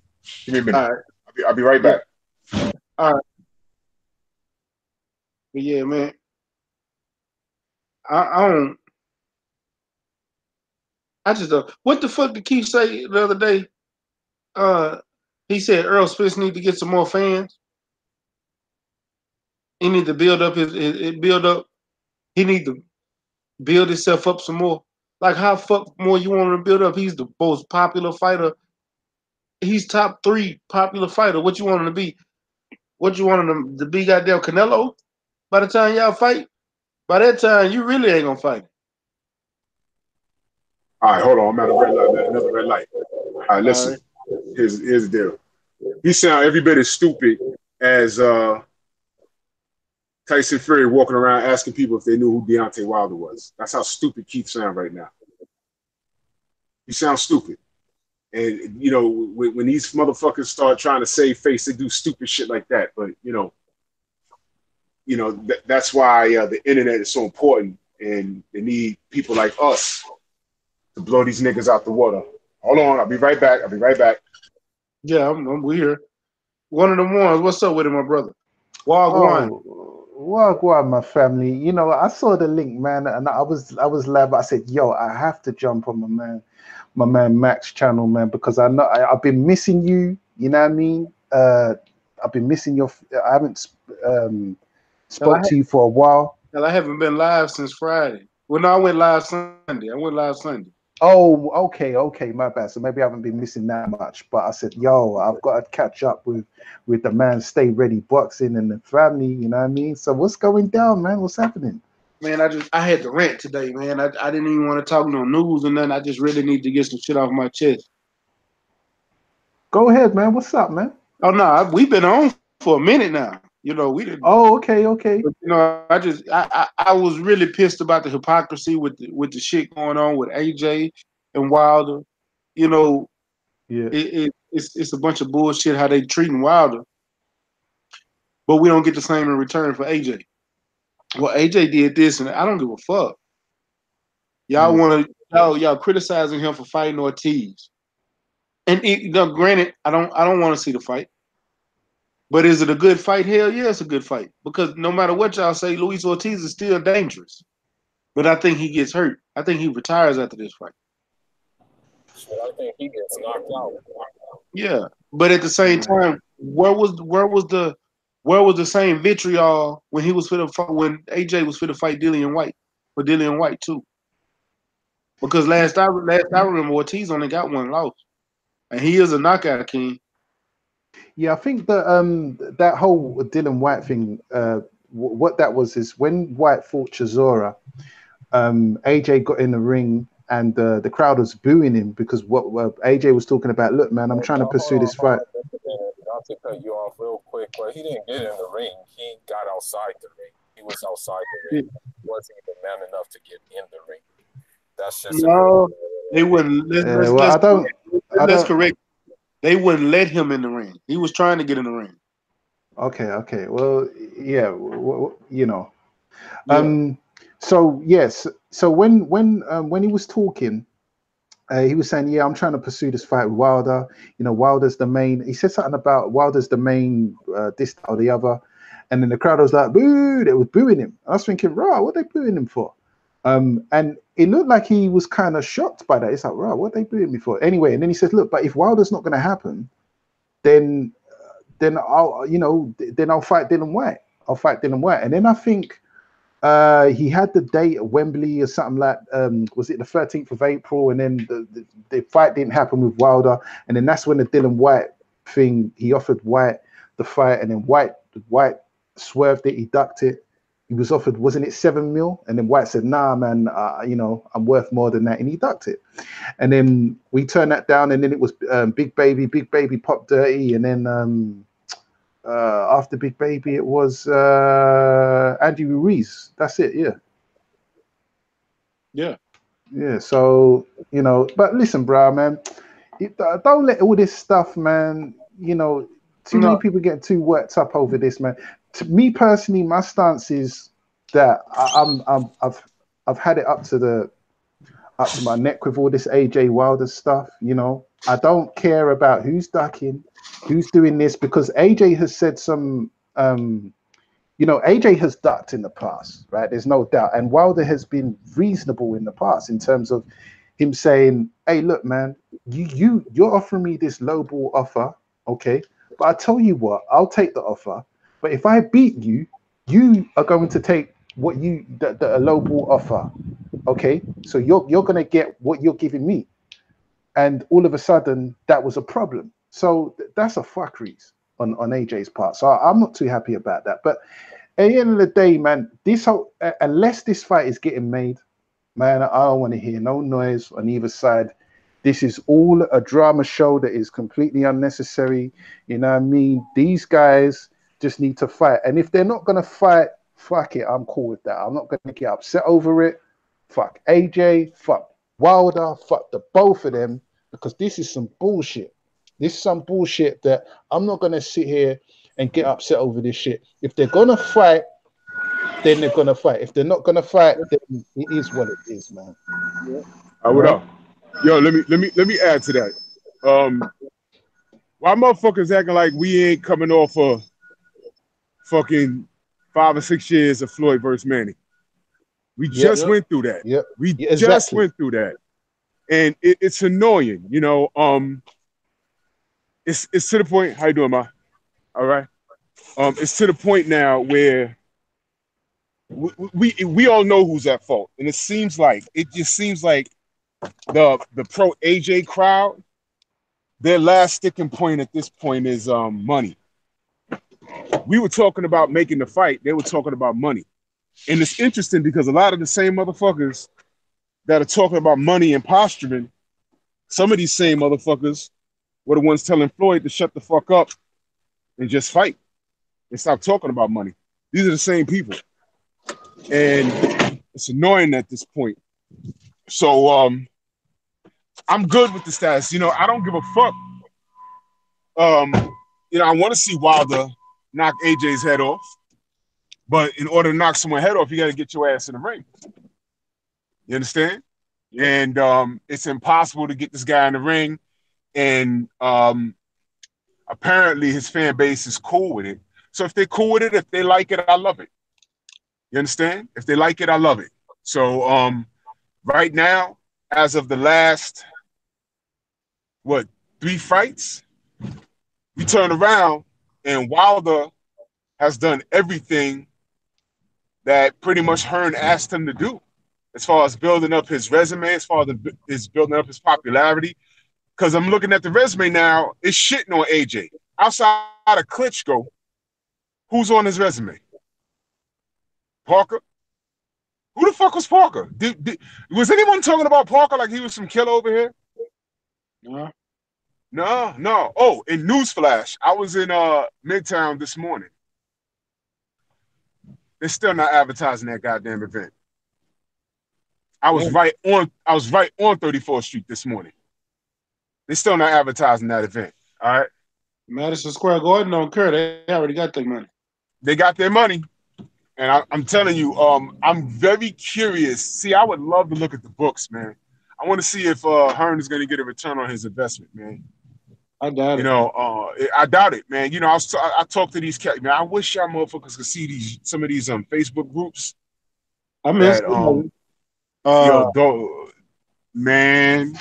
All right. I'll be right back. All right. But yeah, man. I just don't. What the fuck did Keith say the other day? He said Earl Spence need to get some more fans. He need to build up He need to build himself up some more. Like how fuck more you want him to build up? He's the most popular fighter. He's top 3 popular fighter. What you want him to be? What you want him to be? Goddamn Canelo? By the time y'all fight, by that time you really ain't gonna fight. All right, hold on. I'm at a red light. Another red light. All right, listen. All right. Here's the deal. He sound every bit as stupid as Tyson Fury walking around asking people if they knew who Deontay Wilder was. That's how stupid Keith sounds right now. He sounds stupid. And, you know, when these motherfuckers start trying to save face, they do stupid shit like that. But, that's why the internet is so important. And they need people like us to blow these niggas out the water. Hold on. I'll be right back. Yeah, we here. One of the ones. What's up with it, my brother? Wagwan. Wagwan, my family. You know, I saw the link, man, and I was live. I said, yo, I have to jump on my man Max channel, man, because I know I've been missing you. You know what I mean? I've been missing your. I haven't spoke to you for a while. Hell, I haven't been live since Friday. Well, no, I went live Sunday. Oh, okay, my bad. So maybe I haven't been missing that much. But I said, yo, I've got to catch up with the man Stay Ready Boxing and the family, you know what I mean? So what's going down, man? What's happening? Man, I had to rant today, man. I didn't even want to talk no news or nothing. I just really need to get some shit off my chest. Go ahead, man. What's up, man? Oh no, we've been on for a minute now. You know, we didn't. Oh, okay. But, you know, I was really pissed about the hypocrisy with the shit going on with AJ and Wilder. You know, yeah, it's a bunch of bullshit how they treating Wilder, but we don't get the same in return for AJ. Well, AJ did this, and I don't give a fuck. Y'all want to y'all criticizing him for fighting Ortiz, and granted, I don't want to see the fight. But is it a good fight? Hell yeah, it's a good fight. Because no matter what y'all say, Luis Ortiz is still dangerous. But I think he gets hurt. I think he retires after this fight. I think he gets knocked out. Yeah, but at the same time, where was the same vitriol when he was when AJ was fit to fight Dillian White for Dillian White too? Because last I remember, Ortiz only got one loss, and he is a knockout king. Yeah, I think that that whole Dillian White thing, what that was is when White fought Chisora, AJ got in the ring and the crowd was booing him because what AJ was talking about. Look, man, I'm trying to pursue this fight. Not to cut you off real quick, but he didn't get in the ring. He got outside the ring. He was outside the ring. He wasn't even man enough to get in the ring. That's just no. They wouldn't. Let's correct. They wouldn't let him in the ring. He was trying to get in the ring. Okay. Well, yeah, you know. Yeah. So yes. So when he was talking, he was saying, "Yeah, I'm trying to pursue this fight with Wilder. You know, Wilder's the main." He said something about Wilder's the main, this or the other, and then the crowd was like, "Boo!" They was booing him. I was thinking, "Right, what are they booing him for?" And it looked like he was kind of shocked by that. It's like, right, what are they booing me for? Anyway, and then he says, look, but if Wilder's not going to happen, then I'll fight Dillian White. I'll fight Dillian White. And then I think he had the date at Wembley or something like, was it the 13th of April? And then the fight didn't happen with Wilder. And then that's when the Dillian White thing, he offered White the fight, and then White swerved it, he ducked it. He was offered, wasn't it $7 million? And then White said, nah, man, I'm worth more than that. And he ducked it. And then we turned that down. And then it was Big Baby Pop Dirty. And then after Big Baby, it was Andy Ruiz. That's it, yeah. Yeah, so, you know, but listen, bro, man, don't let all this stuff, man, you know, too many people get too worked up over this, man. To me personally, my stance is that I've had it up to my neck with all this AJ Wilder stuff. You know, I don't care about who's ducking, who's doing this, because AJ has said some. AJ has ducked in the past, right? There's no doubt, and Wilder has been reasonable in the past in terms of him saying, "Hey, look, man, you're offering me this lowball offer, okay? But I tell you what, I'll take the offer. But if I beat you, you are going to take what the lowball offer, okay? So you're going to get what you're giving me." And all of a sudden, that was a problem. So that's a fuckery on AJ's part. So I'm not too happy about that. But at the end of the day, man, unless this fight is getting made, man, I don't want to hear no noise on either side. This is all a drama show that is completely unnecessary. You know what I mean? These guys just need to fight. And if they're not going to fight, fuck it. I'm cool with that. I'm not going to get upset over it. Fuck AJ, fuck Wilder, fuck the both of them, because this is some bullshit. This is some bullshit that I'm not going to sit here and get upset over this shit. If they're going to fight, then they're going to fight. If they're not going to fight, then it is what it is, man. What up? Yo, let me add to that. Why motherfuckers acting like we ain't coming off of fucking 5 or 6 years of Floyd versus Manny? We just went through that. Yep. We Yeah, just exactly. went through that. And it's annoying, you know. It's to the point. How you doing, Ma? All right. It's to the point now where we all know who's at fault, and it just seems like the pro AJ crowd, their last sticking point at this point is money. We were talking about making the fight; they were talking about money, and it's interesting because a lot of the same motherfuckers that are talking about money and posturing, some of these same motherfuckers were the ones telling Floyd to shut the fuck up and just fight and stop talking about money. These are the same people. And it's annoying at this point. So I'm good with the status. You know, I don't give a fuck. You know, I want to see Wilder knock AJ's head off. But in order to knock someone's head off, you got to get your ass in the ring. You understand? Yeah. And it's impossible to get this guy in the ring. And apparently his fan base is cool with it. So if they're cool with it, if they like it, I love it. You understand? If they like it, I love it. So right now, as of the last, 3 fights, we turn around and Wilder has done everything that pretty much Hearn asked him to do, as far as building up his resume, as far as building up his popularity. Because I'm looking at the resume now, it's shitting on AJ. Outside of Klitschko, who's on his resume? Parker? Who the fuck was Parker? Was anyone talking about Parker like he was some killer over here? No. Oh, in newsflash, I was in Midtown this morning. They're still not advertising that goddamn event. I was right on 34th Street this morning. They're still not advertising that event. All right. Madison Square Garden don't care. They already got their money. They got their money. And I'm telling you, I'm very curious. See, I would love to look at the books, man. I want to see if Hearn is going to get a return on his investment, man. I doubt it. You know, I doubt it, man. You know, I talk to these cats, man. I wish y'all motherfuckers could see some of these Facebook groups. I miss man.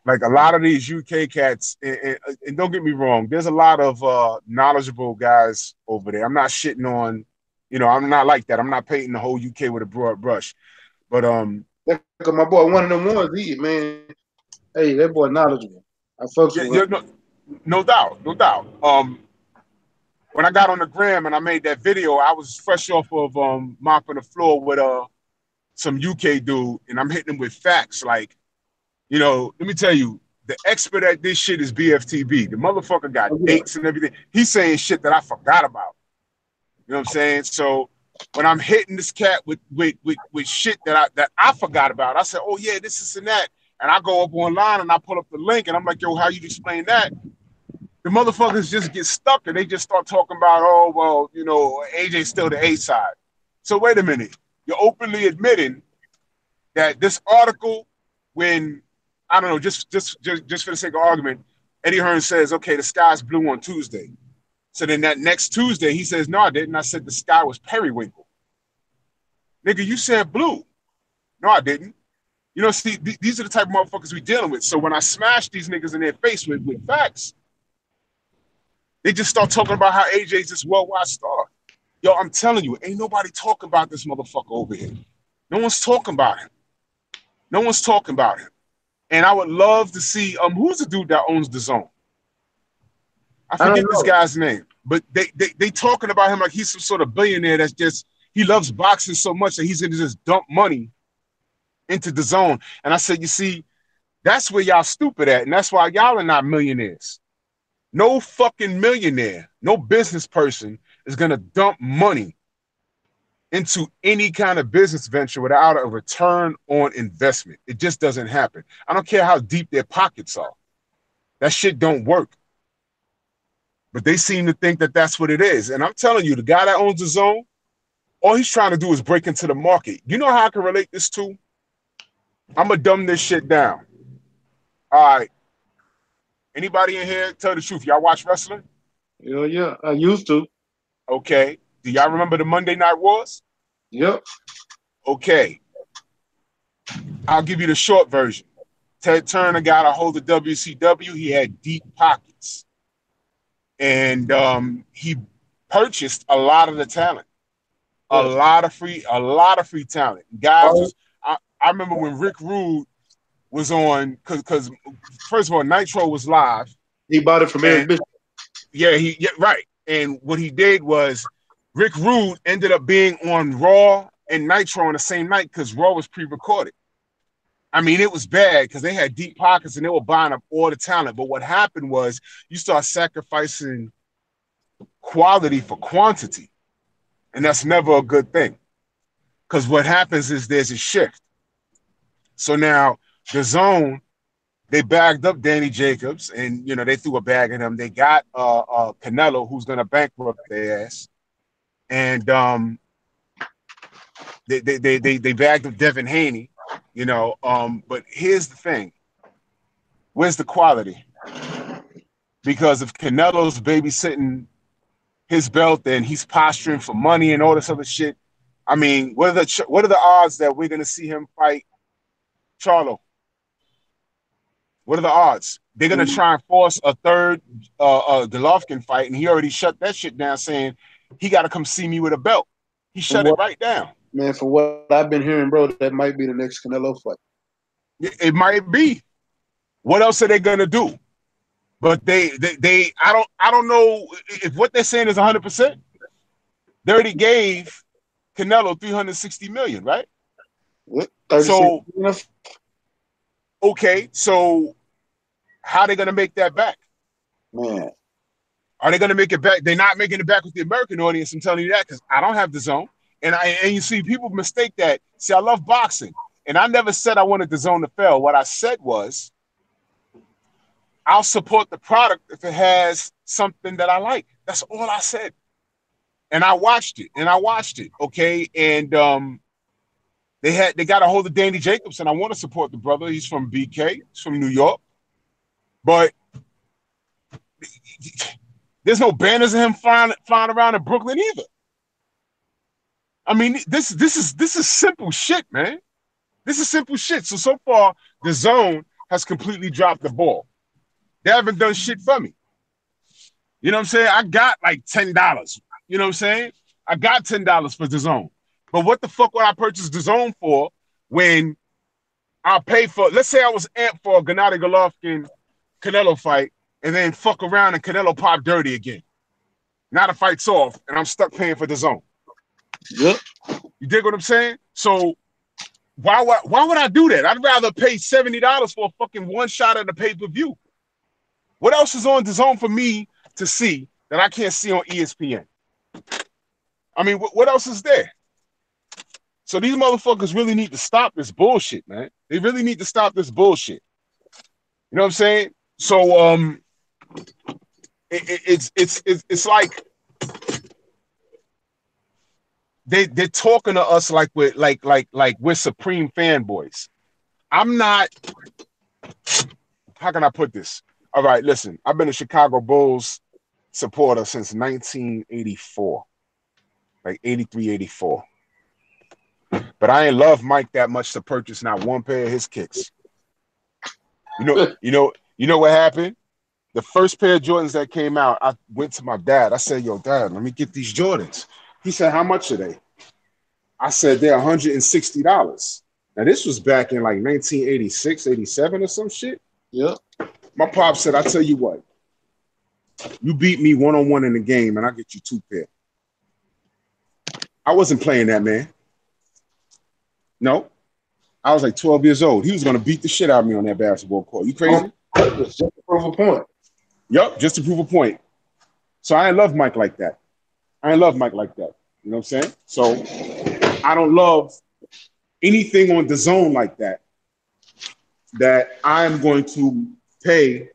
Like a lot of these UK cats, and don't get me wrong, there's a lot of knowledgeable guys over there. I'm not shitting on, you know, I'm not like that. I'm not painting the whole UK with a broad brush. But my boy, one of them ones, hey, that boy knowledgeable. I fucks with him. No doubt. When I got on the gram and I made that video, I was fresh off of mopping the floor with some UK dude, and I'm hitting him with facts like, you know, let me tell you, the expert at this shit is BFTB. The motherfucker got dates and everything. He's saying shit that I forgot about. You know what I'm saying? So when I'm hitting this cat with shit that I forgot about, I said, oh yeah, this is and that. And I go up online and I pull up the link and I'm like, yo, how you explain that? The motherfuckers just get stuck and they just start talking about, oh, well, you know, AJ's still the A side. So wait a minute. You're openly admitting that this article, when I don't know, just for the sake of argument, Eddie Hearn says, okay, the sky's blue on Tuesday. So then that next Tuesday, he says, no, I didn't. I said the sky was periwinkle. Nigga, you said blue. No, I didn't. You know, see, these are the type of motherfuckers we dealing with. So when I smash these niggas in their face with facts, they just start talking about how AJ's this worldwide star. Yo, I'm telling you, ain't nobody talking about this motherfucker over here. No one's talking about him. No one's talking about him. And I would love to see who's the dude that owns the Zone? I forget this guy's name, but they talking about him like he's some sort of billionaire that's just, he loves boxing so much that he's going to just dump money into the Zone. And I said, you see, that's where y'all stupid at, and that's why y'all are not millionaires. No fucking millionaire, no business person is going to dump money into any kind of business venture without a return on investment. It just doesn't happen. I don't care how deep their pockets are. That shit don't work. But they seem to think that that's what it is. And I'm telling you, the guy that owns the Zone, all he's trying to do is break into the market. You know how I can relate this to? I'm going to dumb this shit down. All right. Anybody in here, tell the truth, y'all watch wrestling? Yeah, I used to. Okay. Do y'all remember the Monday Night Wars? Yep. Okay. I'll give you the short version. Ted Turner got a hold of WCW. He had deep pockets. And he purchased a lot of the talent. A lot of free talent. Guys was I remember when Rick Rude was on, because first of all, Nitro was live. He bought it from Eric Bishop. Yeah, right. And what he did was Rick Rude ended up being on Raw and Nitro on the same night because Raw was pre-recorded. I mean, it was bad because they had deep pockets and they were buying up all the talent. But what happened was you start sacrificing quality for quantity. And that's never a good thing. Because what happens is there's a shift. So now the Zone, they bagged up Danny Jacobs and, they threw a bag at him. They got Canelo, who's going to bankrupt their ass. And they bagged up Devin Haney, but here's the thing. Where's the quality? Because if Canelo's babysitting his belt and he's posturing for money and all this other shit, I mean, what are the odds that we're going to see him fight Charlo? What are the odds? They're going to try and force a third Golovkin fight, and he already shut that shit down saying he got to come see me with a belt. He shut it right down. Man, for what I've been hearing, bro, that might be the next Canelo fight. It might be. What else are they going to do? But I don't know if what they're saying is 100%. They already gave Canelo $360 million, right? What? So, okay, so how are they going to make that back? Man. Are they going to make it back? They're not making it back with the American audience. I'm telling you that because I don't have the Zone. And you see, people mistake that. See, I love boxing. And I never said I wanted the Zone to fail. What I said was, I'll support the product if it has something that I like. That's all I said. And I watched it. Okay. And they got a hold of Danny Jacobs, and I want to support the brother. He's from BK, he's from New York. But there's no banners of him flying around in Brooklyn either. I mean, this is simple shit, man. This is simple shit. So far, the Zone has completely dropped the ball. They haven't done shit for me. You know what I'm saying? I got like $10. You know what I'm saying? I got $10 for the Zone. But what the fuck would I purchase the Zone for when I'll pay for, let's say I was amped for a Gennady Golovkin Canelo fight and then fuck around and Canelo pop dirty again. Now the fight's off and I'm stuck paying for the Zone. Yep. You dig what I'm saying? So why would I do that? I'd rather pay $70 for a fucking one shot at the pay-per-view. What else is on the Zone for me to see that I can't see on ESPN? I mean, what else is there? So these motherfuckers really need to stop this bullshit, man. They really need to stop this bullshit. You know what I'm saying? So it's like they're talking to us like we're supreme fanboys. I'm not. How can I put this? All right, listen. I've been a Chicago Bulls supporter since 1984, like 83, 84. But I ain't love Mike that much to purchase not one pair of his kicks. You know what happened? The first pair of Jordans that came out, I went to my dad. I said, "Yo, Dad, let me get these Jordans." He said, "How much are they?" I said, "They're $160." Now this was back in like 1986, 87 or some shit. Yeah. My pop said, "I tell you what, you beat me one-on-one in the game, and I'll get you two pair." I wasn't playing that, man. No, I was like 12 years old. He was going to beat the shit out of me on that basketball court. You crazy? Just to prove a point. Yup, just to prove a point. So I ain't love Mike like that. You know what I'm saying? So I don't love anything on the Zone like that I'm going to pay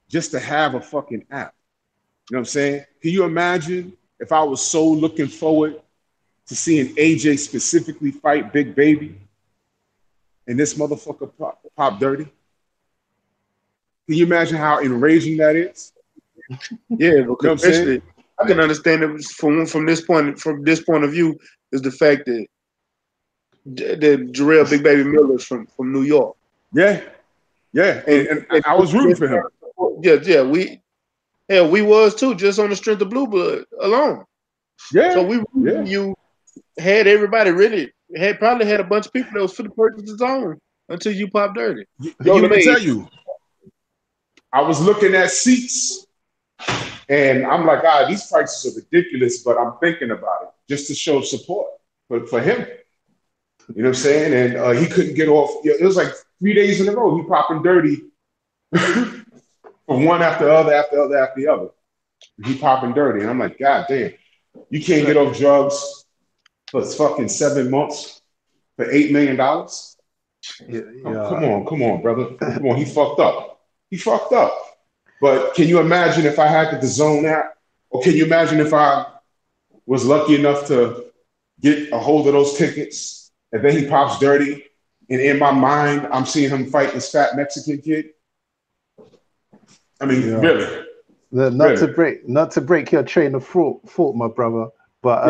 just to have a fucking app. You know what I'm saying? Can you imagine if I was so looking forward to seeing AJ specifically fight Big Baby and this motherfucker pop dirty? Can you imagine how enraging that is? Yeah, You know because what I'm saying? especially I can understand it from this point of view is the fact that Jarrell Big Baby Miller is from New York. Yeah, yeah, and I was rooting for him. Yeah, we was too, just on the strength of Blue Blood alone. Yeah, So you had everybody really probably had a bunch of people that was for the purchase his own until you popped dirty. Yo, let me tell you, I was looking at seats, and I'm like, these prices are ridiculous, but I'm thinking about it just to show support for him. You know what I'm saying? And he couldn't get off. It was like 3 days in a row. He popping dirty from one after the other. He popping dirty. And I'm like, God damn, you can't get off drugs for fucking 7 months for $8 million? Come on, brother. Come on, he fucked up. He fucked up. But can you imagine if I had the Zone app? Or can you imagine if I was lucky enough to get a hold of those tickets and then he pops dirty and in my mind I'm seeing him fight this fat Mexican kid? I mean, really? Not to break your train of thought, my brother, but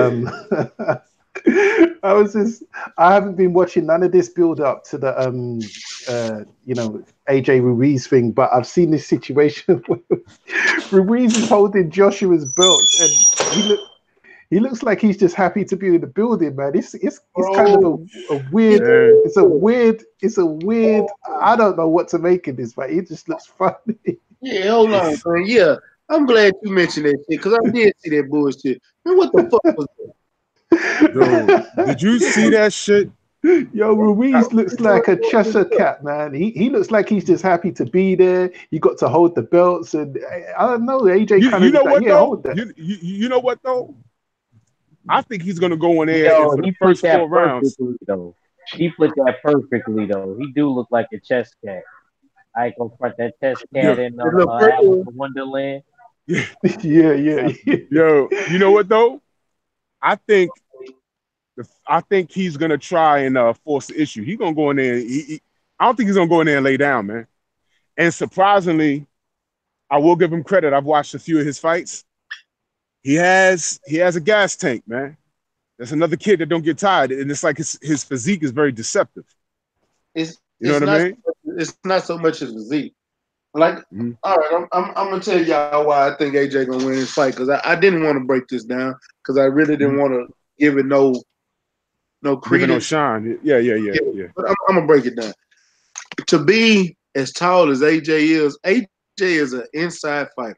I haven't been watching none of this build up to the AJ Ruiz thing, but I've seen this situation where Ruiz is holding Joshua's belts and he looks like he's just happy to be in the building, man. It's kind of a weird. Yeah. It's a weird. I don't know what to make of this, but it just looks funny. Yeah, hold on, man. Yeah, I'm glad you mentioned that shit because I did see that bullshit. Man, what the fuck was that? Dude, did you see that shit? Yo, Ruiz looks like a Cheshire cat, man. He looks like he's just happy to be there. You got to hold the belts, and I don't know. AJ kind of hold that. You know what though? I think he's gonna go in there for the first 4 rounds. Though. He put that perfectly though. He do look like a chess cat. I ain't gonna front that chess cat in Alice in Wonderland. Yeah. Yo, you know what though? I think he's gonna try and force the issue. He's gonna go in there. I don't think he's gonna go in there and lay down, man. And surprisingly, I will give him credit. I've watched a few of his fights. He has a gas tank, man. That's another kid that don't get tired, and it's like his physique is very deceptive. You know what I mean? It's not so much his physique. Like, all right, I'm gonna tell y'all why I think AJ gonna win this fight because I didn't want to break this down because I really didn't want to give it no credence, give it no shine. Yeah. But I'm gonna break it down. To be as tall as AJ is an inside fighter.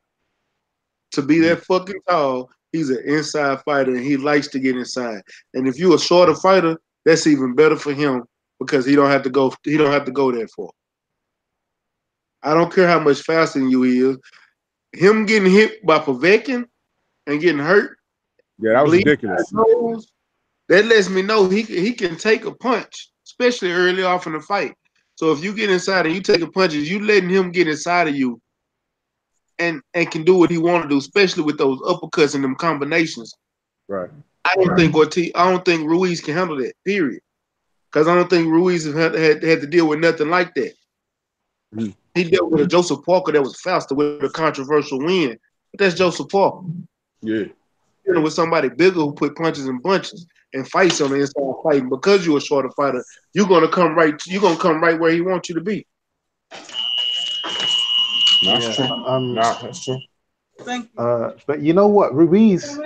To be that fucking tall, he's an inside fighter and he likes to get inside. And if you're a shorter fighter, that's even better for him because he don't have to go that far. I don't care how much faster than you he is. Him getting hit by Povetkin and getting hurt. Yeah, that was ridiculous. That lets me know he can take a punch, especially early off in the fight. So if you get inside and you take a punch, you letting him get inside of you and can do what he want to do, especially with those uppercuts and them combinations. Right. I don't think Ruiz can handle that, period. Because I don't think Ruiz had to deal with nothing like that. He dealt with a Joseph Parker that was faster with a controversial win. But that's Joseph Parker. Yeah. Dealing with somebody bigger who put punches in bunches and fights on the inside fighting. Because you're a shorter fighter, you're gonna come right where he wants you to be. That's true. But you know what, Ruiz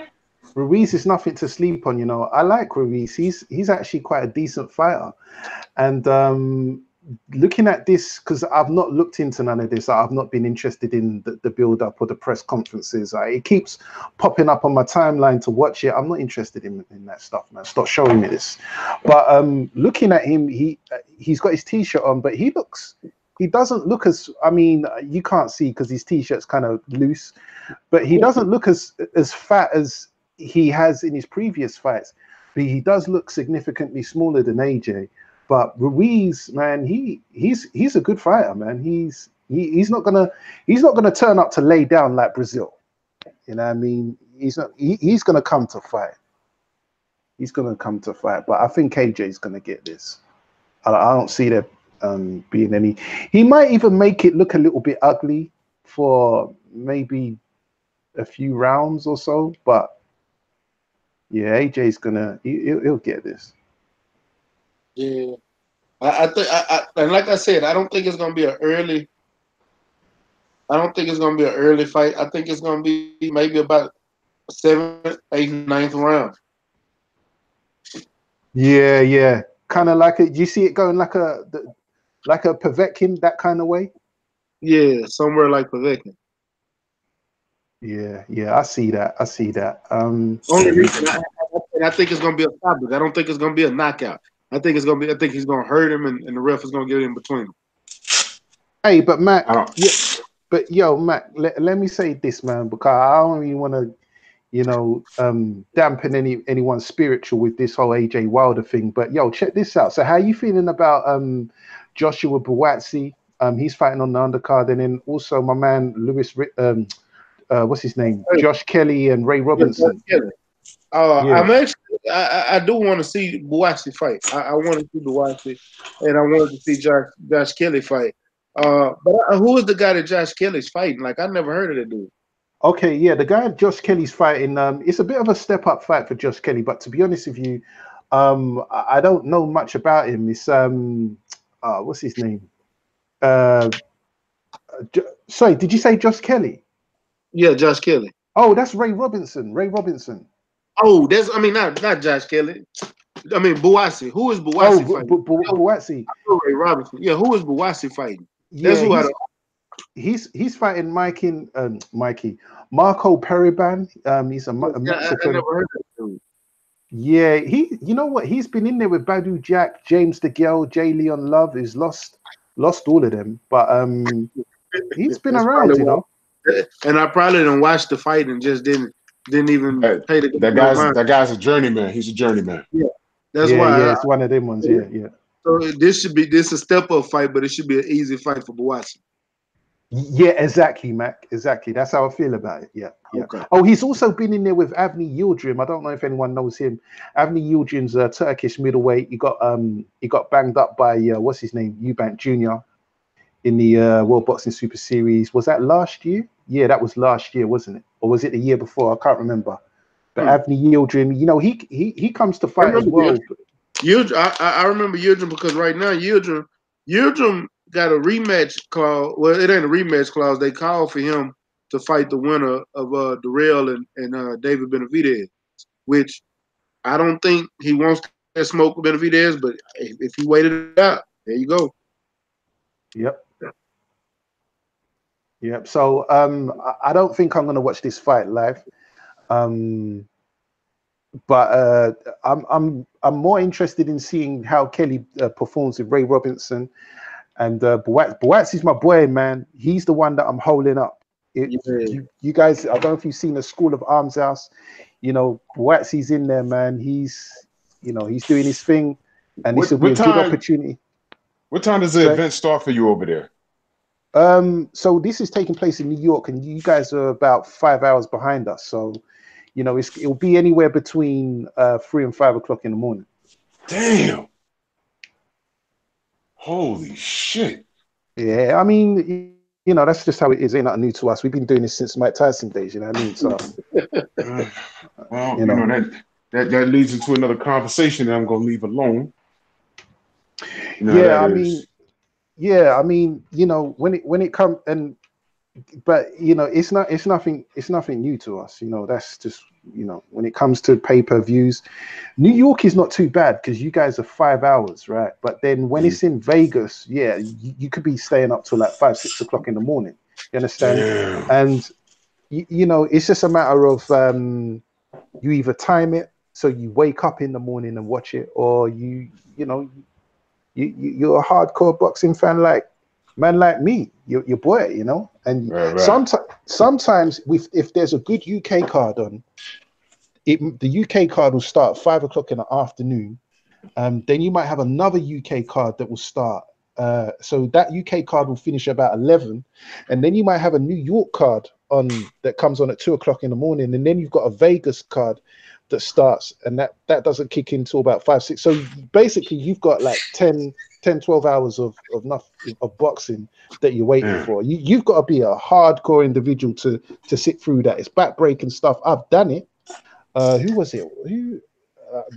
is nothing to sleep on. You know, I like Ruiz. He's actually quite a decent fighter, and looking at this because I've not looked into none of this. I've not been interested in the build up or the press conferences. It keeps popping up on my timeline to watch it. I'm not interested in that stuff, man. Stop showing me this. But looking at him, he's got his t-shirt on, but he doesn't look as, I mean, you can't see because his t-shirt's kind of loose, but he doesn't look as fat as he has in his previous fights. But he does look significantly smaller than AJ. But Ruiz, man, he's a good fighter, man. He's not gonna turn up to lay down like Brazil. You know what I mean? He's gonna come to fight. He's gonna come to fight. But I think AJ's gonna get this. I don't see being any. He might even make it look a little bit ugly for maybe a few rounds or so, but yeah, AJ's he'll get this. Yeah, I think and like I said, I don't think it's gonna be an early. I don't think it's gonna be an early fight. I think it's gonna be maybe about 7th, 8th, 9th round. Yeah, kind of like do you see it going like a Povetkin, that kind of way? Yeah, somewhere like Povetkin. Yeah, I see that. Only reason I think it's gonna be a topic. I don't think it's gonna be a knockout. I think he's gonna hurt him, and the ref is gonna get in between them. Hey, but Mac, Mac, let me say this, man, because I don't even want to, dampen anyone's spiritual with this whole AJ Wilder thing. But check this out. So how you feeling about Joshua Buatsi? He's fighting on the undercard, and then also my man Lewis, what's his name? Josh Kelly and Ray Robinson. Yeah. I'm actually, I do want to see Buatsi fight. I want to see Buatsi, and I wanted to see Josh Kelly fight. But who is the guy that Josh Kelly's fighting? Like, I never heard of that dude. Okay, yeah, the guy Josh Kelly's fighting, it's a bit of a step up fight for Josh Kelly, but to be honest with you, I don't know much about him. It's what's his name? Sorry, did you say Josh Kelly? Yeah, Josh Kelly. Oh, that's Ray Robinson. Ray Robinson. Oh, not Josh Kelly. I mean Buatsi. Who is Buatsi fighting? Buatsi. Ray Robinson. Yeah, who is Buatsi fighting? Yeah, he's fighting Marco Periban. He's a Mexican. I never heard of him. Yeah, you know what? He's been in there with Badu Jack, James DeGale, J. Leon Love. He's lost all of them, but he's been around, And I probably didn't watch the fight and just didn't even pay the that guy's a journeyman. He's a journeyman. Yeah, that's why. Yeah, it's one of them ones. Yeah. So this a step up fight, but it should be an easy fight for Buatsi. Yeah, exactly, Mac. Exactly. That's how I feel about it. Yeah. Okay. Oh, he's also been in there with Avni Yildirim. I don't know if anyone knows him. Avni Yildirim's a Turkish middleweight. He got banged up by what's his name, Eubank Jr. in the World Boxing Super Series. Was that last year? Yeah, that was last year, wasn't it? Or was it the year before? I can't remember. But Avni Yildirim, he comes to fight as well. I remember Yildirim because right now Yildirim got a rematch clause. Well, it ain't a rematch clause. They called for him to fight the winner of Darrell and David Benavidez, which I don't think he wants to smoke with Benavidez, but if he waited it out, there you go. Yep. So I don't think I'm gonna watch this fight live. But I'm more interested in seeing how Kelly performs with Ray Robinson. And Buatsi's my boy, man. He's the one that I'm holding up. You guys, I don't know if you've seen the School of Arms House. Buatsi's in there, man. He's doing his thing, and this will be a good opportunity. What time does the event start for you over there? So this is taking place in New York, and you guys are about 5 hours behind us. So, it'll be anywhere between 3 and 5 o'clock in the morning. Damn. Holy shit. Yeah, I mean, that's just how it is. Ain't nothing new to us. We've been doing this since Mike Tyson days, you know what I mean? So well, that leads into another conversation that I'm gonna leave alone. I mean, when it comes but it's nothing new to us. That's just when it comes to pay-per-views, New York is not too bad because you guys are 5 hours, right? But then when it's in Vegas, you could be staying up till like 5, 6 o'clock in the morning. You understand? Yeah. And it's just a matter of you either time it so you wake up in the morning and watch it, or you're a hardcore boxing fan like me, your boy, and right. Sometimes if there's a good UK card on, the UK card will start 5 o'clock in the afternoon. Then you might have another UK card that will start. So that UK card will finish about 11, and then you might have a New York card on that comes on at 2 o'clock in the morning, and then you've got a Vegas card that starts, and that doesn't kick in till about 5, 6. So basically, you've got like 10, 12 hours of boxing that you're waiting for. You've got to be a hardcore individual to sit through that. It's backbreaking stuff. I've done it. Who was it?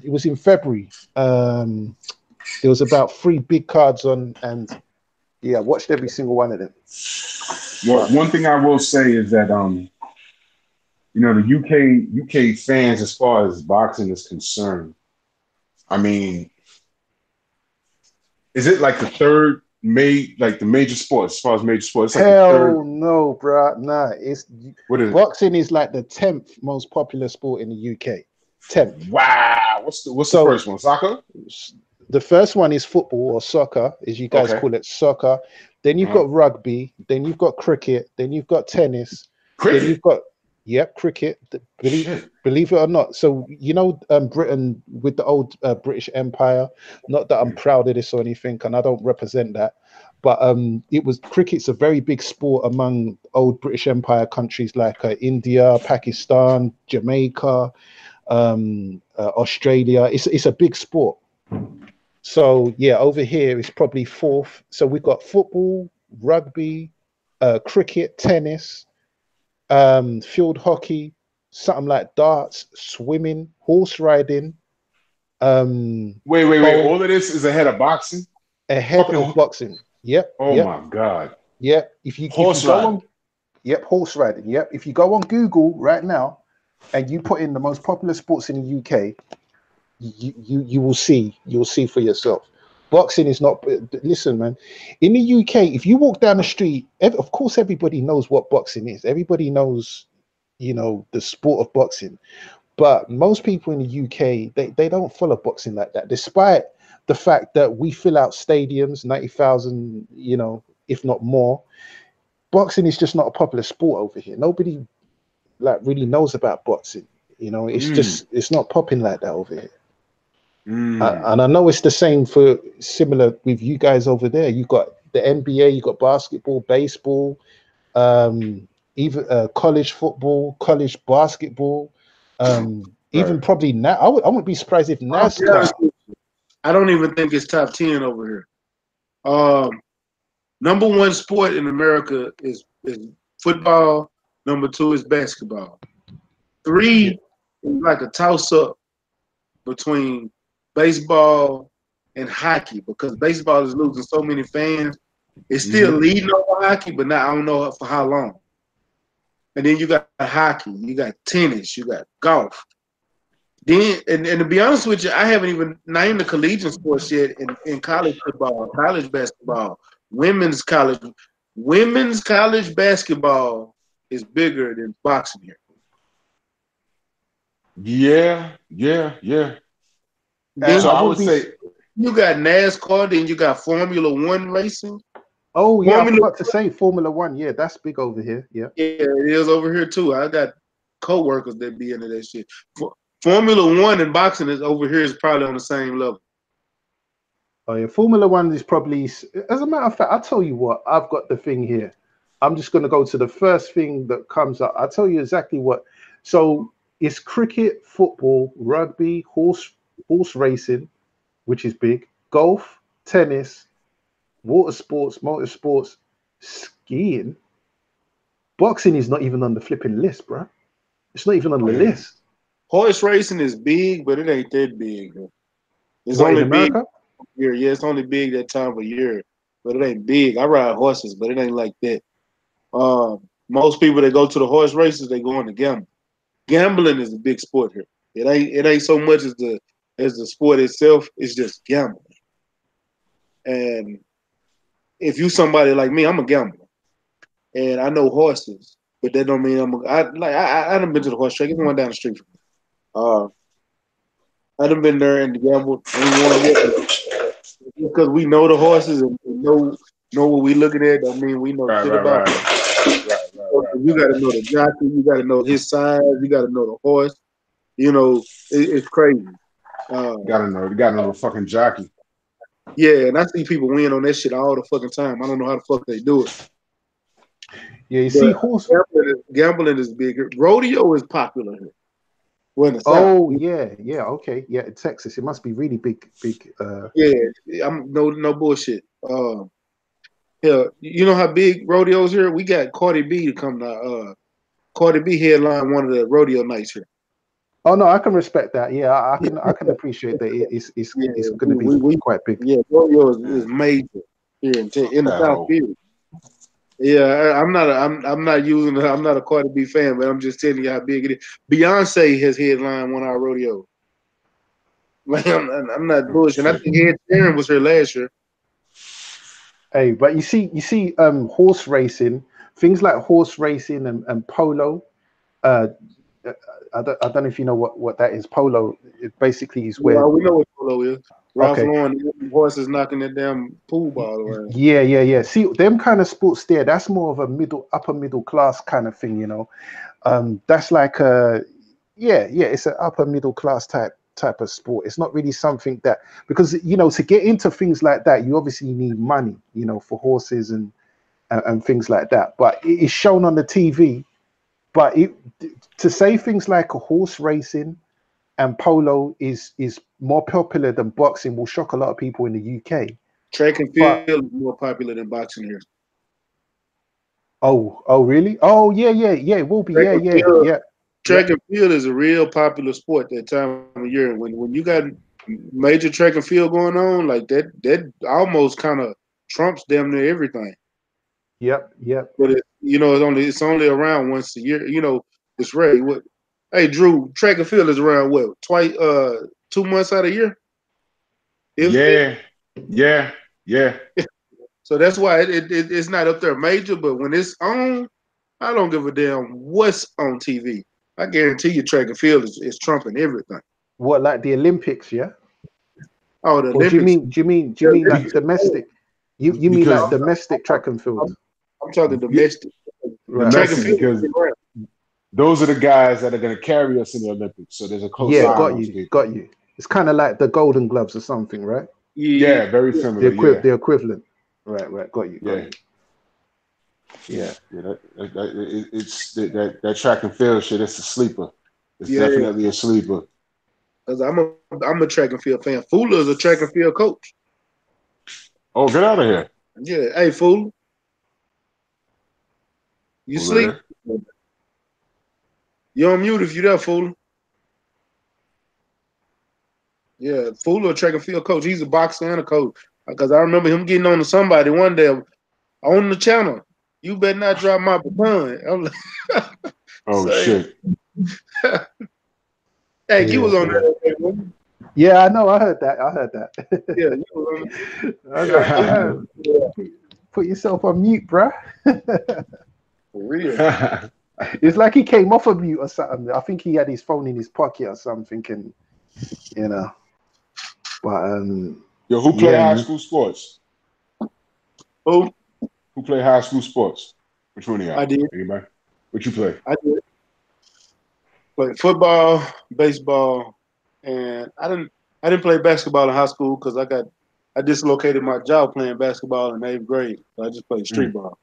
It was in February. There was about 3 big cards on, and I watched every single one of them. Well, one thing I will say is that you know, the UK fans, as far as boxing is concerned, I mean, is it like the third the major sports, as far as major sports? It's Hell like the third... no, bro. Nah, what is boxing is like the 10th most popular sport in the UK. 10th. Wow. What's the first one? Soccer? The first one is football, or soccer, as you guys call it, soccer. Then you've got rugby. Then you've got cricket. Then you've got tennis. Cricket? Then you've got cricket. Believe it or not. So you know, Britain with the old British Empire. Not that I'm proud of this or anything, and I don't represent that. But cricket's a very big sport among old British Empire countries like India, Pakistan, Jamaica, Australia. It's a big sport. So yeah, over here it's probably 4th. So we've got football, rugby, cricket, tennis, field hockey, something like darts, swimming, horse riding. Wait. All of this is ahead of boxing? Ahead of boxing. Yep. My God. Yep. If you go on, horse riding. Yep. If you go on Google right now and you put in the most popular sports in the UK, you will see. You'll see for yourself. Boxing is not. Listen, man. In the UK, if you walk down the street, of course, everybody knows what boxing is. Everybody knows, you know, the sport of boxing. But most people in the UK, they don't follow boxing like that, despite the fact that we fill out stadiums, 90,000, you know, if not more. Boxing is just not a popular sport over here. Nobody really knows about boxing. You know, it's not popping like that over here. And I know it's the same similar with you guys over there. You got the NBA, you got basketball, baseball, even college football, college basketball, even probably now. I wouldn't be surprised if NASCAR. I don't even think it's top 10 over here. Number 1 sport in America is football. Number 2 is basketball. 3 is like a toss-up between baseball and hockey, because baseball is losing so many fans. It's still leading over hockey, but now I don't know for how long. And then you got hockey, you got tennis, you got golf. Then, and to be honest with you, I haven't even named the collegiate sports yet in college football, college basketball, women's college basketball is bigger than boxing here. Yeah. Then so I would say you got NASCAR, then you got Formula 1 racing. Oh yeah, I forgot to say Formula 1. Yeah, that's big over here. Yeah, it is over here too. I got co-workers that be into that shit. Formula 1 and boxing is over here is probably on the same level. Oh yeah, Formula 1 is probably. As a matter of fact, I'll tell you what. I've got the thing here. I'm just going to go to the first thing that comes up. I'll tell you exactly what. So it's cricket, football, rugby, horse racing, which is big, golf, tennis, water sports, motorsports, skiing. Boxing is not even on the flipping list, bro. It's not even on the list. Horse racing is big, but it ain't that big. It's only in America? Big year. Yeah, it's only big that time of year, but it ain't big. I ride horses, but it ain't like that. Most people that go to the horse races, they go on to gamble. Gambling is a big sport here. It ain't so much as the sport itself. It's just gambling. And if you somebody like me, I'm a gambler, and I know horses, but that don't mean I done been to the horse track. It's one down the street from me. I done been there and gambled. Because we know the horses and know what we looking at. Don't mean we know shit about it. You got to know the jockey. You got to know his size. You got to know the horse. You know, it's crazy. You gotta know the fucking jockey. Yeah, and I see people win on that shit all the fucking time. I don't know how the fuck they do it. Yeah, you see, horse gambling is bigger. Rodeo is popular here. Well, in the South. Oh yeah, okay, yeah. In Texas, it must be really big. Yeah, I'm no bullshit. Yeah, you know how big rodeos here? We got Cardi B to come to. Cardi B headline one of the rodeo nights here. Oh no, I can respect that. Yeah, I Yeah, can appreciate that. yeah, It's going to be we quite big. yeah, rodeo is Yeah. major here in What the the South. hell? Period. Yeah, I'm not using. I'm not a Cardi B fan, but I'm just telling you how big it is. Beyonce has headlined one of our rodeo. Like I'm not Oh, bullshitting. I shit. think Ed Sheeran was here last year. Hey, but you see, horse racing, things like horse racing and polo. Uh, I don't know if you know what that is. Polo, it basically is Yeah, where. we know what polo is. Ralph Okay. Lauren, the horses knocking that damn pool ball around. Yeah. See, them kind of sports there, that's more of a upper middle class kind of thing, That's like it's an upper middle class type of sport. It's not really something that, because to get into things like that, you obviously need money, for horses and things like that. But it is shown on the TV. But to say things like a horse racing and polo is more popular than boxing will shock a lot of people in the UK. Track and But field is more popular than boxing here. oh really? Oh yeah, it will be. Track Yeah, and yeah, field, yeah. track and field is a real popular sport that time of year. When you got major track and field going on like that almost kind of trumps damn near everything. Yep. But it's only around once a year. It's rare. What? Hey, Drew, track and field is around what? Twice, 2 months out of the year. Yeah. So that's why it's not up there major. But when it's on, I don't give a damn what's on TV. I guarantee you, track and field is trumping everything. What, like the Olympics? Yeah. Oh, the Or Olympics. do you mean like domestic? You mean Because like domestic track and field? I'm talking domestic. Right. Track and domestic, field. because those are the guys that are going to carry us in the Olympics. So there's a close eye Yeah, on those people. got you. It's kind of like the Golden Gloves or something, right? Yeah, very The similar. Yeah, the equivalent. Right. Got you. yeah. Yeah. It's that track and field shit. It's a sleeper. It's definitely a sleeper. Because I'm a track and field fan. Fuller is a track and field coach. Oh, get out of here! Yeah, hey Fuller, you Over sleep? there. You on mute if you there, Fuller. Yeah, Fuller, a track and field coach. He's a boxer and a coach. Because I remember him getting on to somebody one day on the channel. You better not drop my baton. I'm like, Oh shit! Hey, you was on that. Yeah, I know. I heard that. Yeah, you was on. I was like, damn, put yourself on mute, bruh. For real. It's like he came off of mute or something. I think he had his phone in his pocket or something, and But Yo, who play high school sports? Who? Who play high school sports? Which one of y'all? I did. Anybody? What you play? I did. Played football, baseball, and I didn't play basketball in high school because I dislocated my jaw playing basketball in 8th grade. So I just played street ball.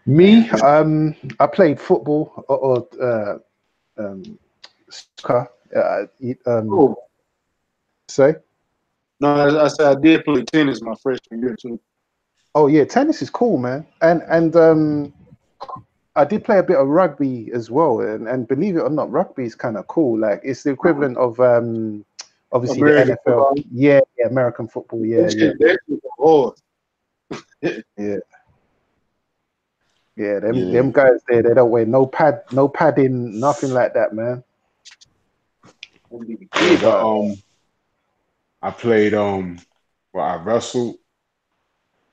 Me, I played football or soccer. Say? No, I said I did play tennis my freshman year too. Oh yeah, tennis is cool, man. And I did play a bit of rugby as well, and believe it or not, rugby is kind of cool. Like it's the equivalent of obviously American the NFL. football. Yeah, American football. Yeah. That shit was hard. Yeah, them guys there, they don't wear no padding, nothing like that, man. I played I wrestled.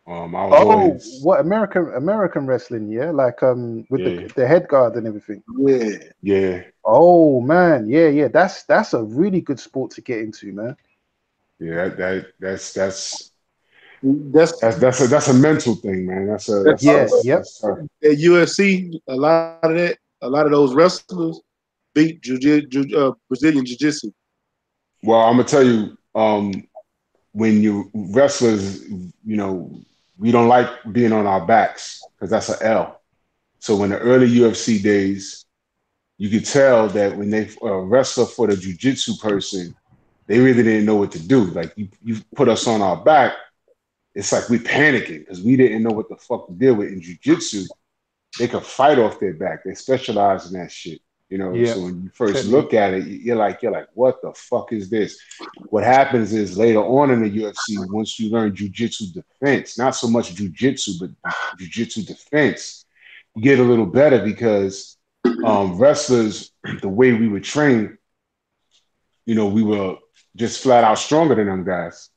I was always what American wrestling, yeah, like with the head guard and everything. Yeah. Oh man, yeah. That's a really good sport to get into, man. Yeah, that's a mental thing, man. That's Yep. At UFC, a lot of those wrestlers beat Brazilian Jiu-Jitsu. Well, I'm gonna tell you, when you wrestlers, we don't like being on our backs because that's an L. So in the early UFC days, you could tell that when they wrestler for the jiu-jitsu person, they really didn't know what to do. Like you put us on our back, it's like we panicking because we didn't know what the fuck to deal with. In jiu-jitsu, they could fight off their back. They specialize in that shit. You know, Yeah. so when you first look at it, you're like, what the fuck is this? What happens is later on in the UFC, once you learn jiu-jitsu defense, not so much jiu-jitsu, but jiu-jitsu defense, you get a little better because wrestlers, the way we were trained, you know, we were just flat out stronger than them guys.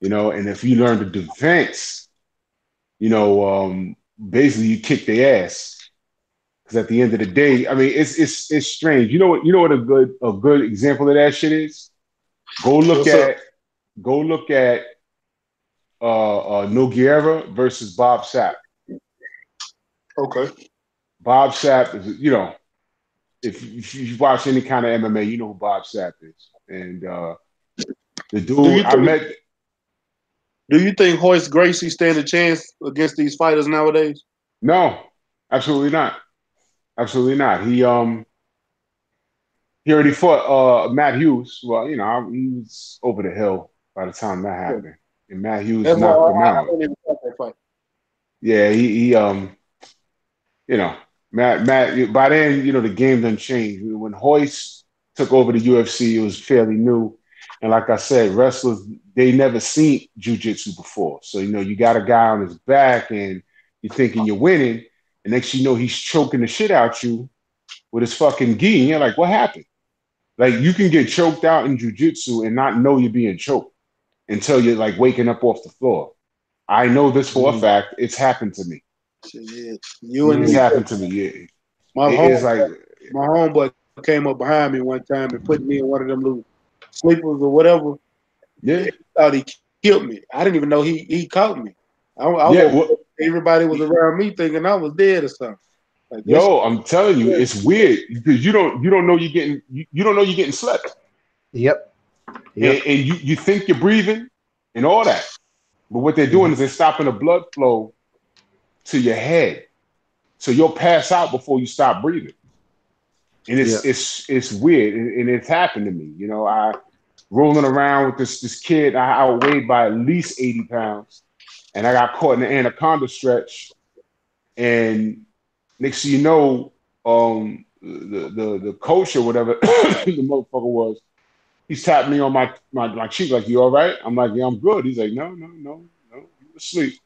You know, and if you learn the defense, you know, basically you kick their ass. Because at the end of the day, I mean, it's strange. You know what a good example of that shit is? Go look at Nogueira versus Bob Sapp. Okay. Bob Sapp is, you know, if you watch any kind of MMA, you know who Bob Sapp is. And the dude I met. Do you think Hoist Gracie stand a chance against these fighters nowadays? No, absolutely not. Absolutely not. He already fought Matt Hughes. Well, you know, he was over the hill by the time that happened, and Matt Hughes knocked him out. Yeah, he you know, Matt. By then, you know, the game done changed. When Hoist took over the UFC, it was fairly new, and like I said, wrestlers they never seen jiu-jitsu before. So you know, you got a guy on his back, and you're thinking you're winning, and next you know he's choking the shit out you with his fucking gi. And you're like, what happened? Like you can get choked out in jiu-jitsu and not know you're being choked until you're like waking up off the floor. I know this for a fact. It's happened to me. Yeah. It's happened to me. Yeah. My homeboy came up behind me one time and put me in one of them little sleepers or whatever. Yeah. He thought he killed me. I didn't even know he caught me. Everybody was around me thinking I was dead or something. Like, I'm telling you, it's weird because you don't know you're getting slept. Yep. And you think you're breathing and all that. But what they're doing is they're stopping the blood flow to your head. So you'll pass out before you stop breathing. And it's weird. And it's happened to me. You know, I rolling around with this kid, I outweighed by at least 80 pounds. And I got caught in the anaconda stretch. And next thing you know, the coach or whatever the motherfucker was, he's tapping me on my cheek like, you all right? I'm like, yeah, I'm good. He's like, no, you were asleep.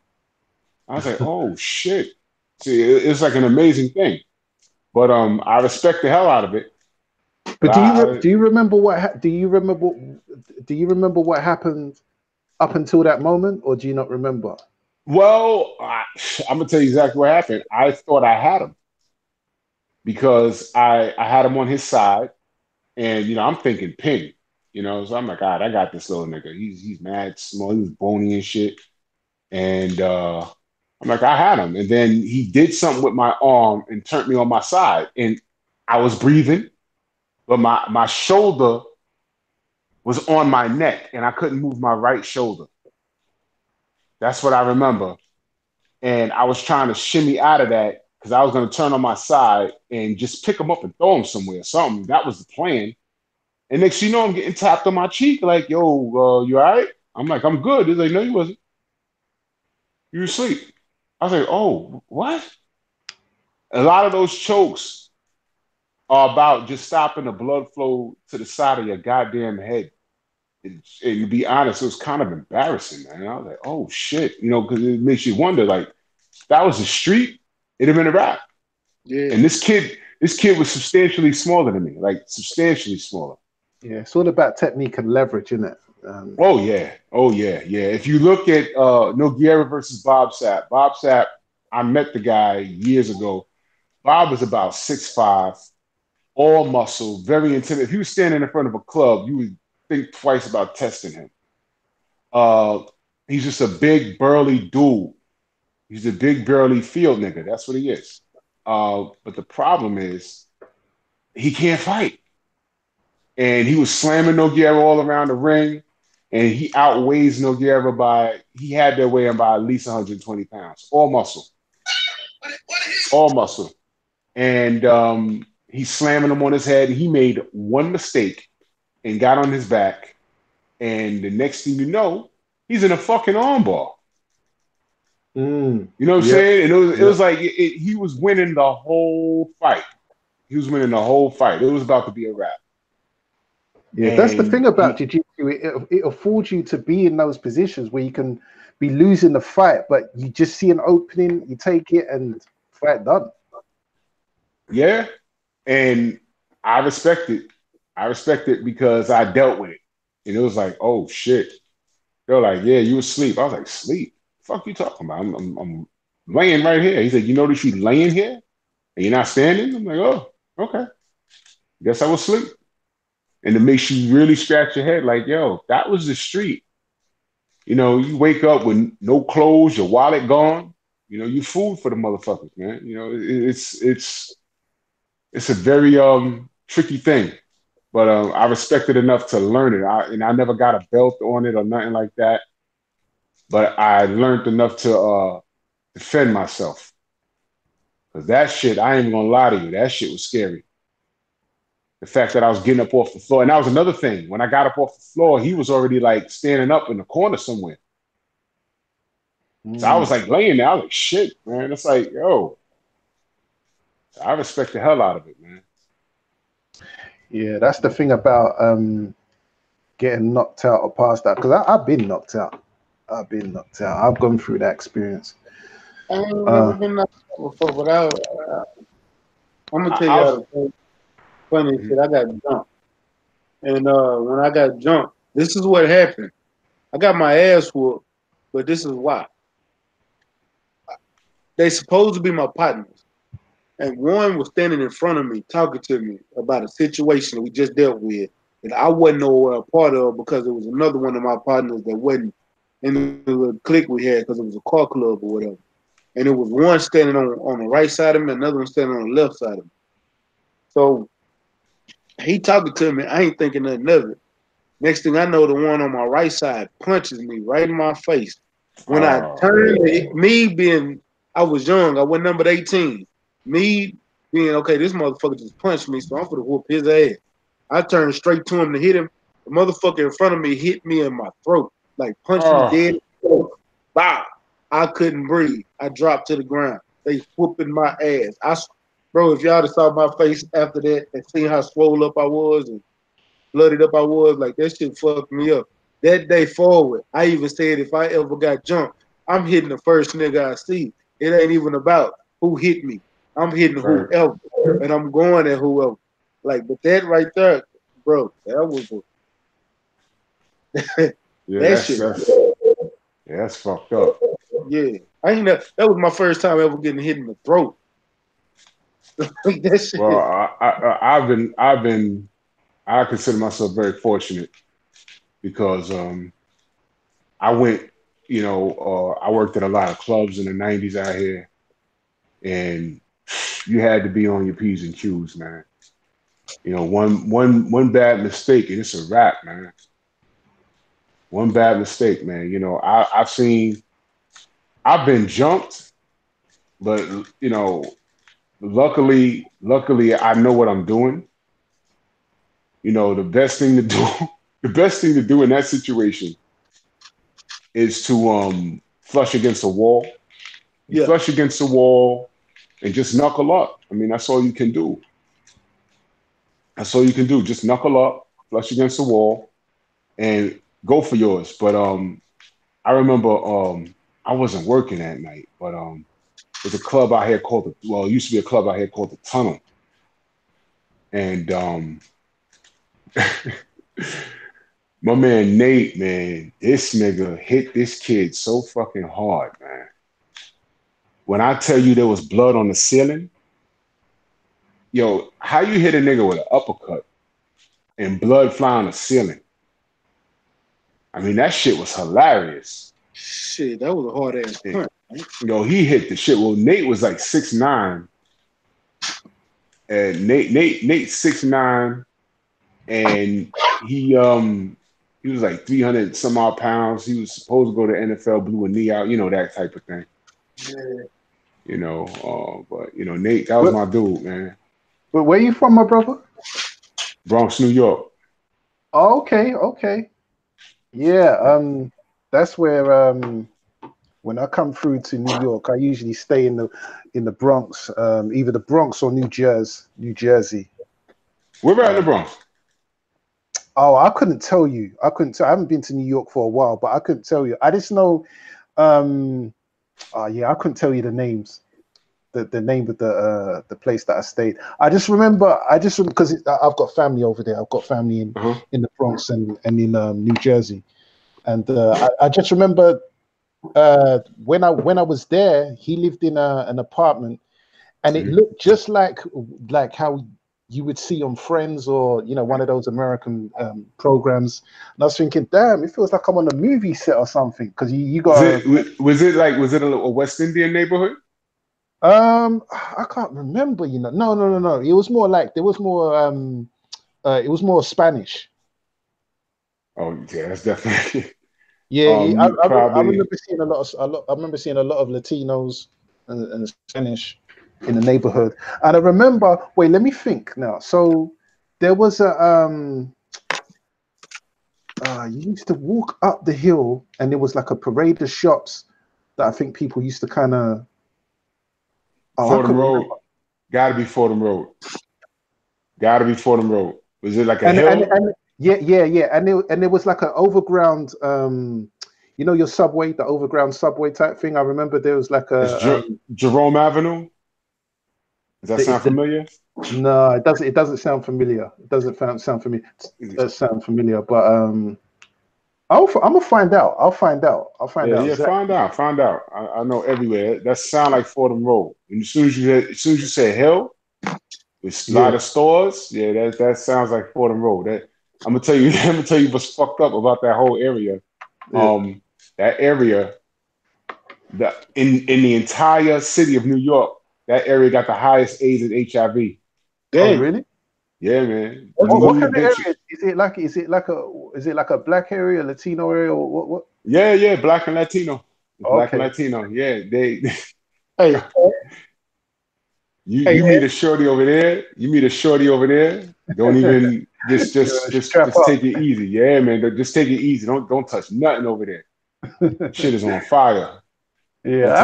I was like, oh shit. See, it's like an amazing thing. But I respect the hell out of it. But do you remember what happened up until that moment, or do you not remember? Well, I'm gonna tell you exactly what happened. I thought I had him because I had him on his side, and you know I'm thinking pin, you know. So I'm like, God, I got this little nigga. He's mad small. He was bony and shit, and I'm like, I had him, and then he did something with my arm and turned me on my side, and I was breathing, but my shoulder was on my neck, and I couldn't move my right shoulder. That's what I remember. And I was trying to shimmy out of that because I was going to turn on my side and just pick him up and throw him somewhere, something. That was the plan. And next thing you know, I'm getting tapped on my cheek like, yo, you all right? I'm like, I'm good. He's like, no, you wasn't. You were asleep. I was like, oh, what? A lot of those chokes are about just stopping the blood flow to the side of your goddamn head. And to be honest, it was kind of embarrassing, man. I was like, oh, shit. You know, because it makes you wonder, like, if that was the street, it'd have been a wrap. Yeah. And this kid was substantially smaller than me, like substantially smaller. Yeah, it's all about technique and leverage, isn't it? Oh yeah. If you look at Nogueira versus Bob Sapp, I met the guy years ago. Bob was about 6'5", all muscle, very intimidating. If he was standing in front of a club, you would think twice about testing him. He's just a big, burly dude. He's a big, burly field nigga. That's what he is. But the problem is he can't fight. And he was slamming Nogueira all around the ring. And he outweighs Nogueira he had to weigh him by at least 120 pounds. All muscle. All muscle. And he's slamming him on his head. He made one mistake and got on his back. And the next thing you know, he's in a fucking armbar. You know what I'm saying? And it was like he was winning the whole fight. He was winning the whole fight. It was about to be a wrap. Yeah, that's the thing about jiu-jitsu. It affords you to be in those positions where you can be losing the fight, but you just see an opening, you take it, and fight done. Yeah, and I respect it. I respect it because I dealt with it, and it was like, oh shit. They're like, yeah, you asleep. I was like, sleep? The fuck you talking about? I'm laying right here. He said, you notice you laying here and you're not standing? I'm like, oh, okay. Guess I was asleep. And it makes you really scratch your head like, yo, that was the street. You know, you wake up with no clothes, your wallet gone. You know, you food for the motherfuckers, man. You know, it's a very tricky thing. But I respect it enough to learn it. I never got a belt on it or nothing like that. But I learned enough to defend myself. Because that shit, I ain't gonna lie to you, that shit was scary. The fact that I was getting up off the floor. And that was another thing. When I got up off the floor, he was already like standing up in the corner somewhere. So I was like laying there. I was like, shit, man. It's like, yo. So I respect the hell out of it, man. Yeah, that's the thing about getting knocked out or passed out. Because I've been knocked out. I've gone through that experience. I ain't never been knocked out before, but I'm gonna tell you funny shit. I got jumped, and when I got jumped, this is what happened. I got my ass whooped, but this is why. They supposed to be my partners, and one was standing in front of me talking to me about a situation we just dealt with that I wasn't nowhere a part of because it was another one of my partners that wasn't in the little clique we had because it was a car club or whatever. And it was one standing on the right side of me, another one standing on the left side of me. So he talking to me, I ain't thinking nothing of it. Next thing I know, the one on my right side punches me right in my face. When I turned, I was young, I was number 18. Me being, okay, this motherfucker just punched me, so I'm gonna whoop his ass. I turned straight to him to hit him. The motherfucker in front of me hit me in my throat, like punched me dead. Bow. I couldn't breathe. I dropped to the ground. They whooping my ass. Bro, if y'all saw my face after that and seen how swole up I was and blooded up I was, like that shit fucked me up. That day forward, I even said if I ever got jumped, I'm hitting the first nigga I see. It ain't even about who hit me. I'm hitting whoever, and I'm going at whoever. Like, but that right there, bro, that was that's fucked up. Yeah, that was my first time ever getting hit in the throat. That shit. Well, I consider myself very fortunate because I went, I worked at a lot of clubs in the 90s out here, and you had to be on your P's and Q's, man. One bad mistake and it's a wrap, man. One bad mistake, man. I've been jumped, but luckily I know what I'm doing. The best thing to do in that situation is to flush against a wall. Flush against the wall and just knuckle up. I mean, that's all you can do. Just knuckle up, flush against the wall, and go for yours. But I remember I wasn't working that night, but there's a club out here called it used to be a club out here called the Tunnel. And my man Nate, man, this nigga hit this kid so fucking hard, man. When I tell you there was blood on the ceiling, yo, how you hit a nigga with an uppercut and blood fly on the ceiling? I mean, that shit was hilarious. Shit, that was a hard ass punch. He hit the shit. Well, Nate was like 6'9", and Nate's 6'9", and he was like 300 some odd pounds. He was supposed to go to NFL, blew a knee out, that type of thing. Yeah. But Nate, that was my dude, man. But where you from, my brother? Bronx, New York. Oh, okay. Yeah, that's where when I come through to New York, I usually stay in the Bronx, either the Bronx or New Jersey. We're right in the Bronx. Oh, I couldn't tell you. I haven't been to New York for a while, but I couldn't tell you. I just know. I couldn't tell you the names. The name of the place that I stayed. I just remember because I've got family over there. I've got family in the Bronx and in New Jersey, and I just remember when I was there, he lived in an apartment, and it looked just like how you would see on Friends or one of those American programs. And I was thinking, damn, it feels like I'm on a movie set or something. Because you got was it a West Indian neighborhood? I can't remember. No. It was more like it was more Spanish. Oh yeah, that's definitely. Yeah, I remember seeing a lot. I remember seeing a lot of Latinos and Spanish in the neighborhood, and I remember. Wait, let me think now. So there was a you used to walk up the hill, and there was like a parade of shops that I think people used to kind of. Fordham Road. Gotta be Fordham Road. Was it like a hill? Yeah. And there was like an overground, your subway, the overground subway type thing. I remember there was like a Jerome Avenue. Does that sound familiar? No, it doesn't. It doesn't sound familiar. It doesn't sound familiar. It does sound familiar, but I'm gonna find out. I'll find out. Yeah, exactly. Find out. I know everywhere. That sound like Fordham Road. And as soon as you say hill, with a lot of stores, yeah, that sounds like Fordham Road. I'm gonna tell you what's fucked up about that whole area. That area, in the entire city of New York, that area got the highest AIDS and HIV. Oh, really? Yeah, man. What kind of area is it? Is it like a black area, Latino area, or what? Yeah, black and Latino. Black and Latino. Yeah, they. Hey. You meet a shorty over there. Don't even just take it easy. Yeah, man. Just take it easy. Don't touch nothing over there. Shit is on fire. Yeah, I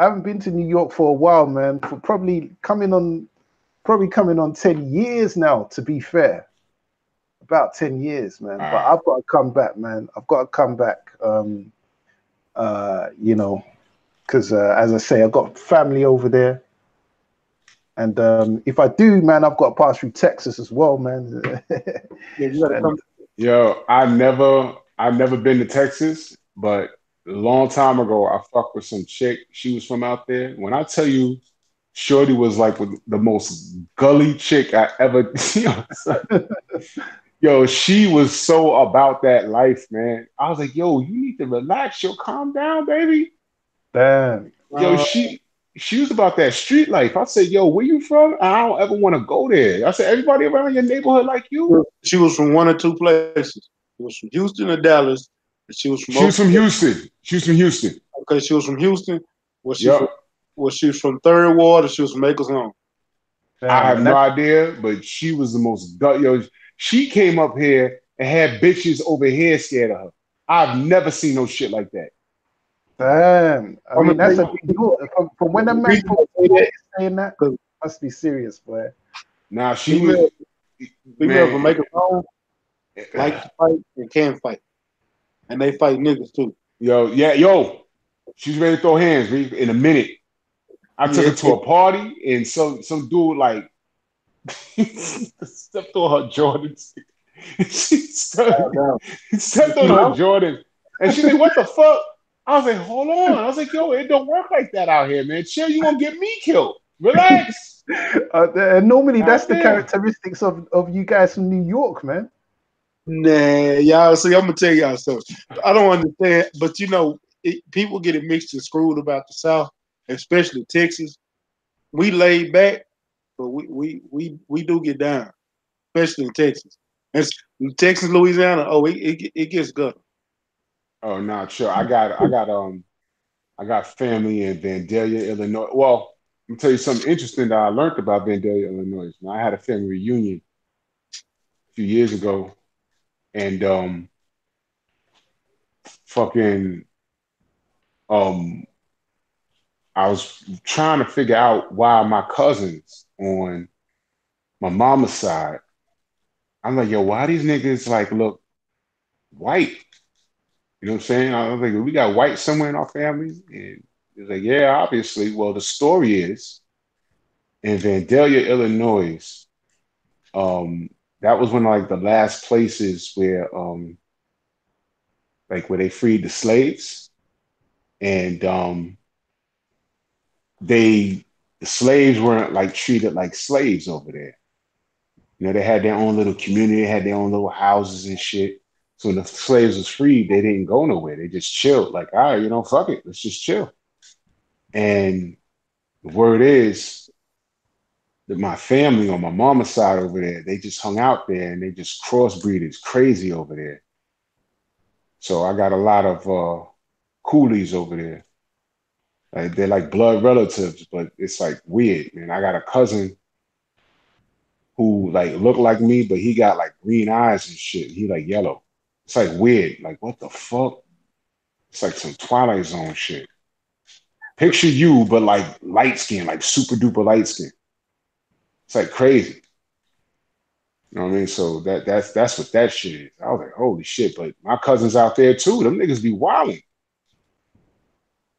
haven't been to New York for a while, man. For probably coming on 10 years now, to be fair. About 10 years, man. But I've got to come back, man. I've got to come back. Because as I say, I've got family over there. And if I do, man, I've got to pass through Texas as well, man. Yo, I've never been to Texas, but a long time ago, I fucked with some chick. She was from out there. When I tell you, Shorty was like the most gully chick I ever seen. Yo, she was so about that life, man. I was like, yo, you need to relax. Yo, calm down, baby. Damn. Yo, she was about that street life. I said, yo, where you from? I don't ever want to go there. I said, everybody around your neighborhood like you? She was from one or two places. She was from Houston or Dallas. And she was from Houston. She was from Houston. Okay, she was from Houston. Was she from Third Ward or she was from Acres Home? I have no idea, but she was the most yo. She came up here and had bitches over here scared of her. I've never seen no shit like that. Damn. I mean, that's a big deal. From when a man is saying that, must be serious, boy. Now she was females from Acres Home like to fight and can fight. And they fight niggas too. Yo. She's ready to throw hands in a minute. I took her to a party and some dude like stepped on her Jordans. She stepped on her Jordan. And she's like, what the fuck? I was like, hold on. I was like, yo, it don't work like that out here, man. Chill, you gonna get me killed. Relax. And normally that's the characteristics of you guys from New York, man. Nah, y'all. See, I'm gonna tell y'all something. I don't understand, but people get it mixed and screwed about the South, especially Texas. We laid back, but we do get down, especially in Texas. It's in Texas, Louisiana. Oh, it gets good. Oh no, sure. I got family in Vandalia, Illinois. Well, me tell you something interesting that I learned about Vandalia, Illinois. Man, I had a family reunion a few years ago, and fucking um, I was trying to figure out why my cousins on my mama's side. I'm like, yo, why these niggas like look white? You know what I'm saying? I was like, we got white somewhere in our family, and it's like, yeah, obviously. Well, the story is in Vandalia, Illinois. Um, that was one of like the last places where like where they freed the slaves, and the slaves weren't like treated like slaves over there. You know, they had their own little community, they had their own little houses and shit. So when the slaves was freed, they didn't go nowhere. They just chilled. Like, all right, you know, fuck it, let's just chill. And the word is that my family on my mama's side over there, they just hung out there and they just crossbreeders crazy over there. So I got a lot of coolies over there. Like, they're like blood relatives, but it's like weird, man. I got a cousin who like looked like me, but he got like green eyes and shit. He like yellow. It's like weird. Like, what the fuck? It's like some Twilight Zone shit. Picture you, but like light skin, like super duper light skin. It's like crazy. You know what I mean? So that's what that shit is. I was like, holy shit. But my cousins out there too, them niggas be wilding.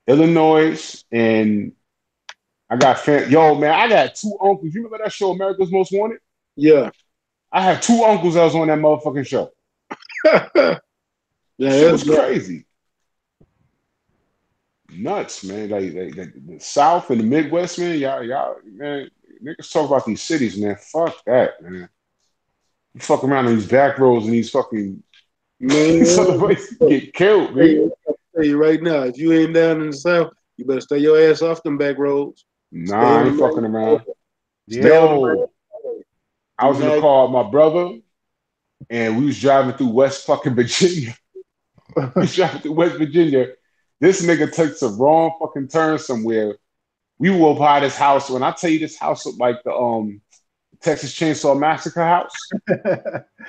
Illinois, and I got yo, man, I got two uncles. You remember that show, America's Most Wanted? Yeah. I have two uncles that was on that motherfucking show. Yeah, shit was crazy. Nuts, man. Like the South and the Midwest, man. Y'all, man. Niggas talk about these cities, man. Fuck that, man. You fuck around in these back roads and these fucking these other places get killed, man. I'll tell you right now, if you ain't down in the South, you better stay your ass off them back roads. Nah, I ain't fucking around. Yo, I was in the car with my brother, and we was driving through West fucking Virginia. We was driving through West Virginia. This nigga takes a wrong fucking turn somewhere. We walked by this house. When I tell you this house looked like the Texas Chainsaw Massacre house,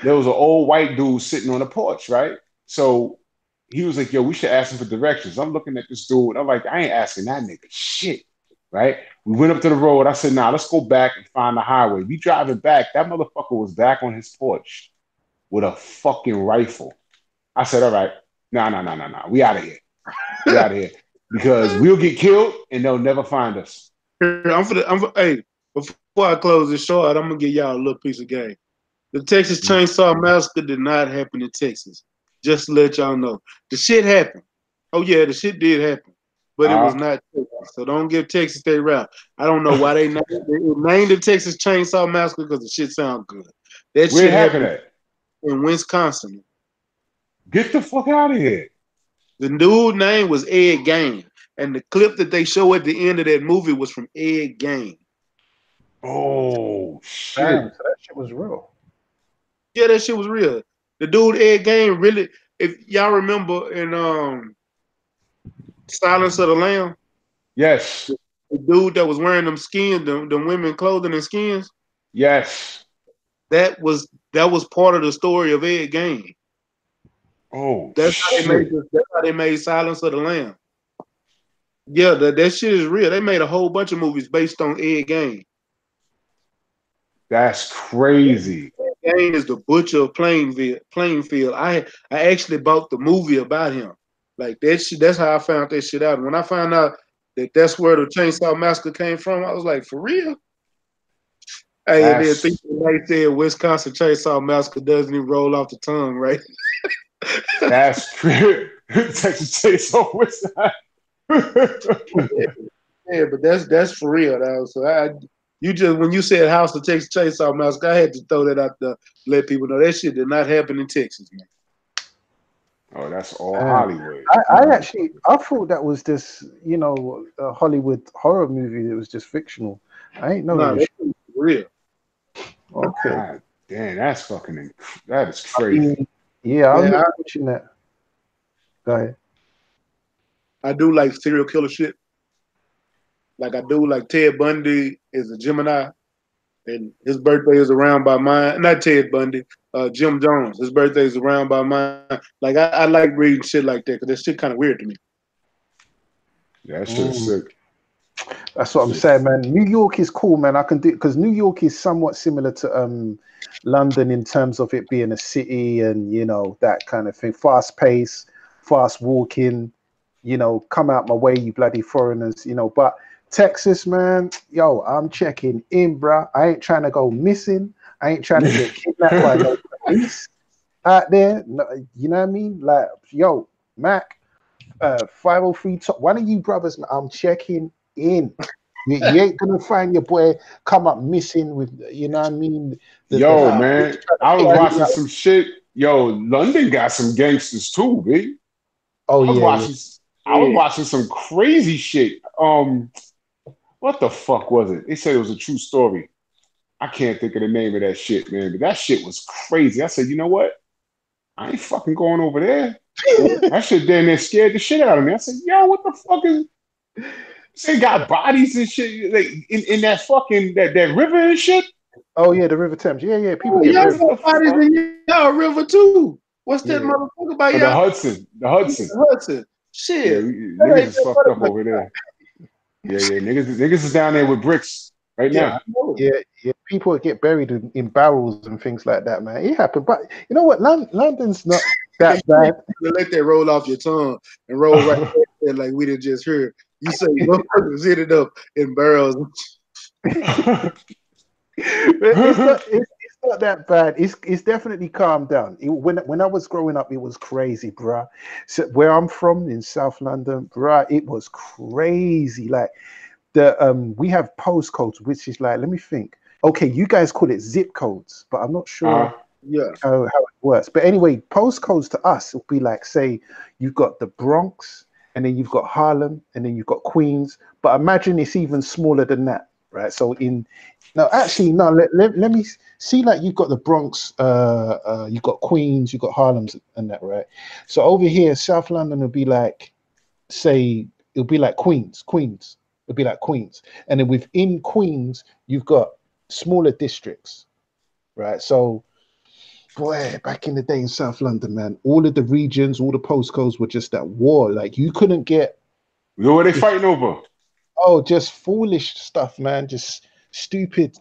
there was an old white dude sitting on the porch, right? So he was like, yo, we should ask him for directions. I'm looking at this dude. I'm like, I ain't asking that nigga shit, right? We went up to the road. I said, nah, let's go back and find the highway. We driving back. That motherfucker was back on his porch with a fucking rifle. I said, all right, nah. We out of here. We out of here. Because we'll get killed and they'll never find us. Hey, before I close this short, I'm gonna give y'all a little piece of game. The Texas Chainsaw Massacre did not happen in Texas. Just to let y'all know. The shit happened. Oh yeah, the shit did happen. But it was not Texas. So don't give Texas their rap. I don't know why they named the Texas Chainsaw Massacre because the shit sounds good. That Where shit happened at? In Wisconsin. Get the fuck out of here. The dude's name was Ed Gain. And the clip that they show at the end of that movie was from Ed Gain. Oh, shit. Damn, so that shit was real. Yeah, that shit was real. The dude Ed Gain really, if y'all remember in Silence of the Lamb. Yes. The dude that was wearing them skins, the women clothing and skins. Yes. That was part of the story of Ed Gain. Oh, that's shit. That's how they made Silence of the Lamb. Yeah, that shit is real. They made a whole bunch of movies based on Ed Gain. That's crazy. Ed Gain is the butcher of Plainfield. I actually bought the movie about him. Like that shit. That's how I found that shit out. And when I found out that that's where the Chainsaw Massacre came from, I was like, for real? Hey, and then they said Wisconsin Chainsaw Massacre doesn't even roll off the tongue, right? That's Texas Chainsaw Wisconsin. Yeah, but that's for real, though. So you just when you said House of Texas Chainsaw Massacre, I had to throw that out there, let people know that shit did not happen in Texas, man. Oh, that's all Hollywood. I thought that was this, a Hollywood horror movie that was just fictional. I ain't know that was real. Okay. God, damn, that is crazy. I'm not watching that. Go ahead. I do like serial killer shit. like I do. Like Ted Bundy is a Gemini, and his birthday is around by mine. Not Ted Bundy, Jim Jones. His birthday is around by mine. Like I like reading shit like that because that shit kind of weird to me. Yeah, that shit is sick. That's what I'm saying, man. New York is cool, man. I can do because New York is somewhat similar to London in terms of it being a city and that kind of thing. Fast pace, fast walking. Come out my way, you bloody foreigners. But Texas, man, yo, I'm checking in, bruh. I ain't trying to go missing. I ain't trying to get kidnapped by no police out there. No, you know what I mean? Like, yo, Mac, 503 top. One of you brothers, I'm checking in. You ain't gonna find your boy come up missing with, you know what I mean? Yo, man, I was watching some shit. Yo, London got some gangsters too, B. Oh, I was watching some crazy shit. What the fuck was it? They said it was a true story. I can't think of the name of that shit, man. But that shit was crazy. I said, you know what? I ain't fucking going over there. That shit damn near scared the shit out of me. I said, yo, what the fuck is... They got bodies and shit like in that fucking that river and shit. Oh yeah, the River Thames. Yeah. People get y'all got bodies in y'all river too. What's that motherfucker by y'all? The Hudson. Shit. Yeah, niggas is fucked up over there. Yeah. Niggas is down there with bricks right now. Yeah. People get buried in barrels and things like that, man. It happened, but you know what? London's not that bad. You let that roll off your tongue and roll right there like we did just heard. You say motherfuckers hit it up in barrels. It's not that bad. It's definitely calmed down. When I was growing up, it was crazy, bruh. So where I'm from in South London, bruh, it was crazy. Like we have postcodes, which is like, let me think. Okay, you guys call it zip codes, but I'm not sure how it works. But anyway, postcodes to us will be like, say, you've got the Bronx, and then you've got Harlem, and then you've got Queens. But imagine it's even smaller than that, right? So let me see, like you've got the Bronx, you've got Queens, you've got Harlem's and that, right? So over here, South London would be like, say, it'll be like Queens. It'll be like Queens. And then within Queens, you've got smaller districts, right? So, boy, back in the day in South London, man, all of the regions, all the postcodes were just at war. Like you couldn't get. You know what they fighting over? Oh, just foolish stuff, man. Just stupid.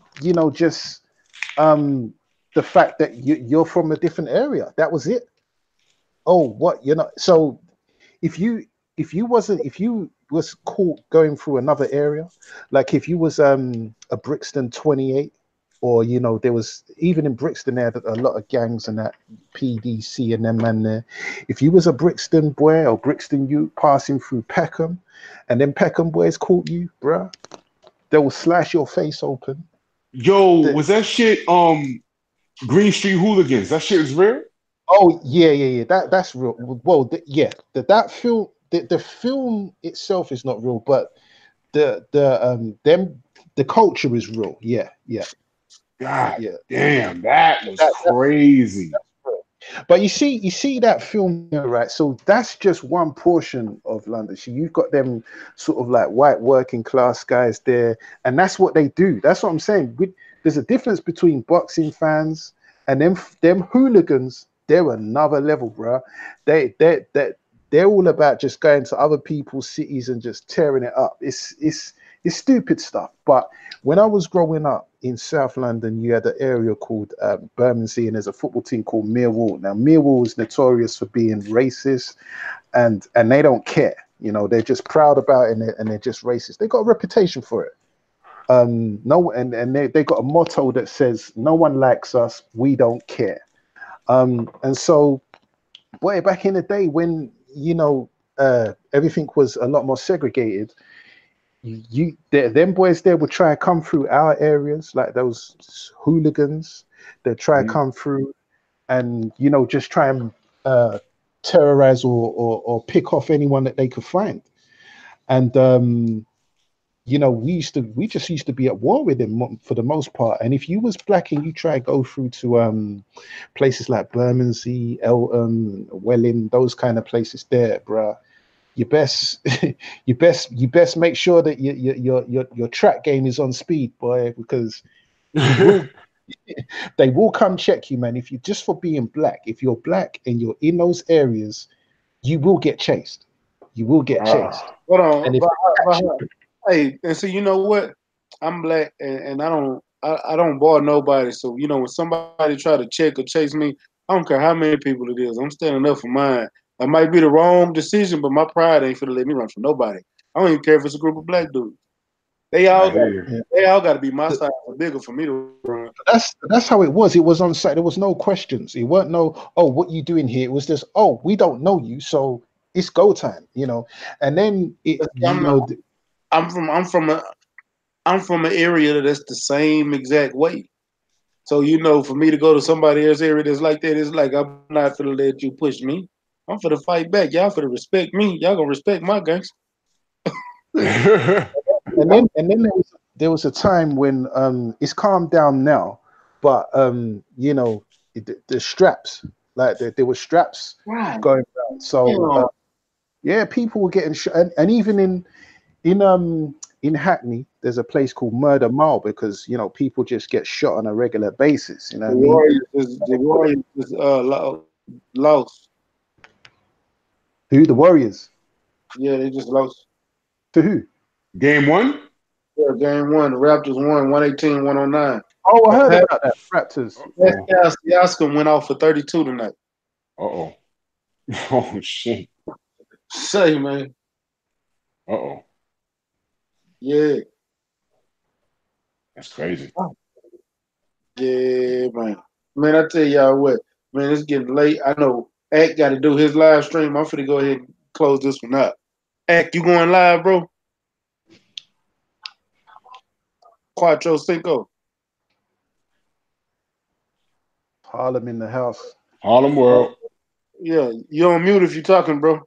Just the fact that you're from a different area. That was it. Oh, what So if you was caught going through another area, like if you was a Brixton 28. Or there was even in Brixton there that a lot of gangs and that PDC and them man there. If you was a Brixton boy or Brixton youth passing through Peckham, and then Peckham boys caught you, bruh, they will slash your face open. Yo, was that shit Green Street Hooligans? That shit is real? Oh yeah. That's real. Well, that film, the film itself is not real, but the culture is real. Yeah. God damn, that was crazy. But you see that film here, right? So that's just one portion of London. So you've got them sort of like white working class guys there, and that's what they do. That's what I'm saying. There's a difference between boxing fans and them hooligans. They're another level, bro. They're all about just going to other people's cities and just tearing it up. It's stupid stuff. But when I was growing up in South London, you had an area called Bermondsey, and there's a football team called Millwall. Now, Millwall is notorious for being racist, and they don't care. They're just proud about it, and they're just racist. They got a reputation for it. They got a motto that says, "No one likes us, we don't care." And so, boy, back in the day when everything was a lot more segregated, them boys there would try to come through our areas, like those hooligans. They try to come through and just try and terrorize or pick off anyone that they could find. And we just used to be at war with them for the most part. And if you was black and you try to go through to places like Bermondsey, Eltham, Welling, those kind of places there, bruh, you best you best make sure that your track game is on speed, boy, because they will come check you, man. If you just for being black, if you're black and you're in those areas, you will get chased. You will get chased. Hold on, And if hey, and see, you know what? I'm black, and I don't bar nobody. So you know, when somebody try to check or chase me, I don't care how many people it is. I'm standing up for mine. That might be the wrong decision, but my pride ain't finna let me run for nobody. I don't even care if it's a group of black dudes. They all got to be my size or bigger for me to run. That's how it was. It was on site. There was no questions. It weren't no, oh, what you doing here? It was just, oh, we don't know you, so it's go time, you know. And then I'm from an area that's the same exact way. So you know, for me to go to somebody else's area that's like that, it's like I'm not gonna let you push me. I'm for to fight back. Y'all for to respect me. Y'all gonna respect my gangster. and then there was a time when it's calmed down now, but you know, the straps, like there were straps going around. So yeah, people were getting shot, and even in Hackney, there's a place called Murder Mile because you know people just get shot on a regular basis. You know what I mean? The Warriors is lost. Who, the Warriors? Yeah, they just lost. To who? Game 1? Yeah, game 1. The Raptors won 118-109. Oh, I heard about that. Raptors. Siakam went off for 32 tonight. Oh shit. Say, man. Yeah. That's crazy. Yeah, man. Man, I tell y'all what, man, it's getting late. I know Ack got to do his live stream. I'm finna go ahead and close this one up. Ack, you going live, bro? Cuatro Cinco. Harlem in the house. Harlem World. Yeah, you on mute if you're talking, bro.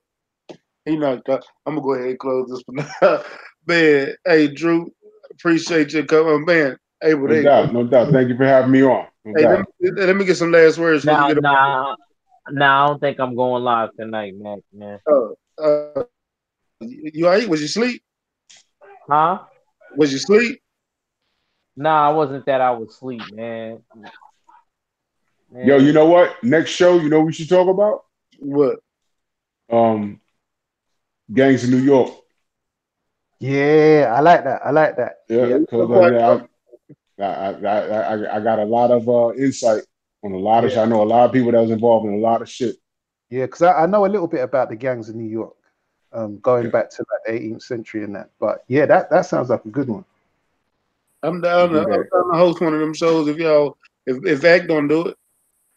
He knocked out. I'm gonna go ahead and close this one up. Man, hey, Drew, appreciate you coming. Man, hey, No doubt. Thank you for having me on. Let me get some last words. Nah, I don't think I'm going live tonight, Mac, man. You all right? Was you asleep? Huh? Was you asleep? Nah, I wasn't that I was asleep, man. Yo, you know what? Next show, you know what we should talk about? What? Gangs in New York. Yeah, I like that. Yeah, because I got a lot of insight on a lot of shit. I know a lot of people that was involved in a lot of shit. Yeah, because I know a little bit about the gangs in New York, going back to like the 18th century and that. But yeah, that sounds like a good one. I'm down to host one of them shows if Act don't do it.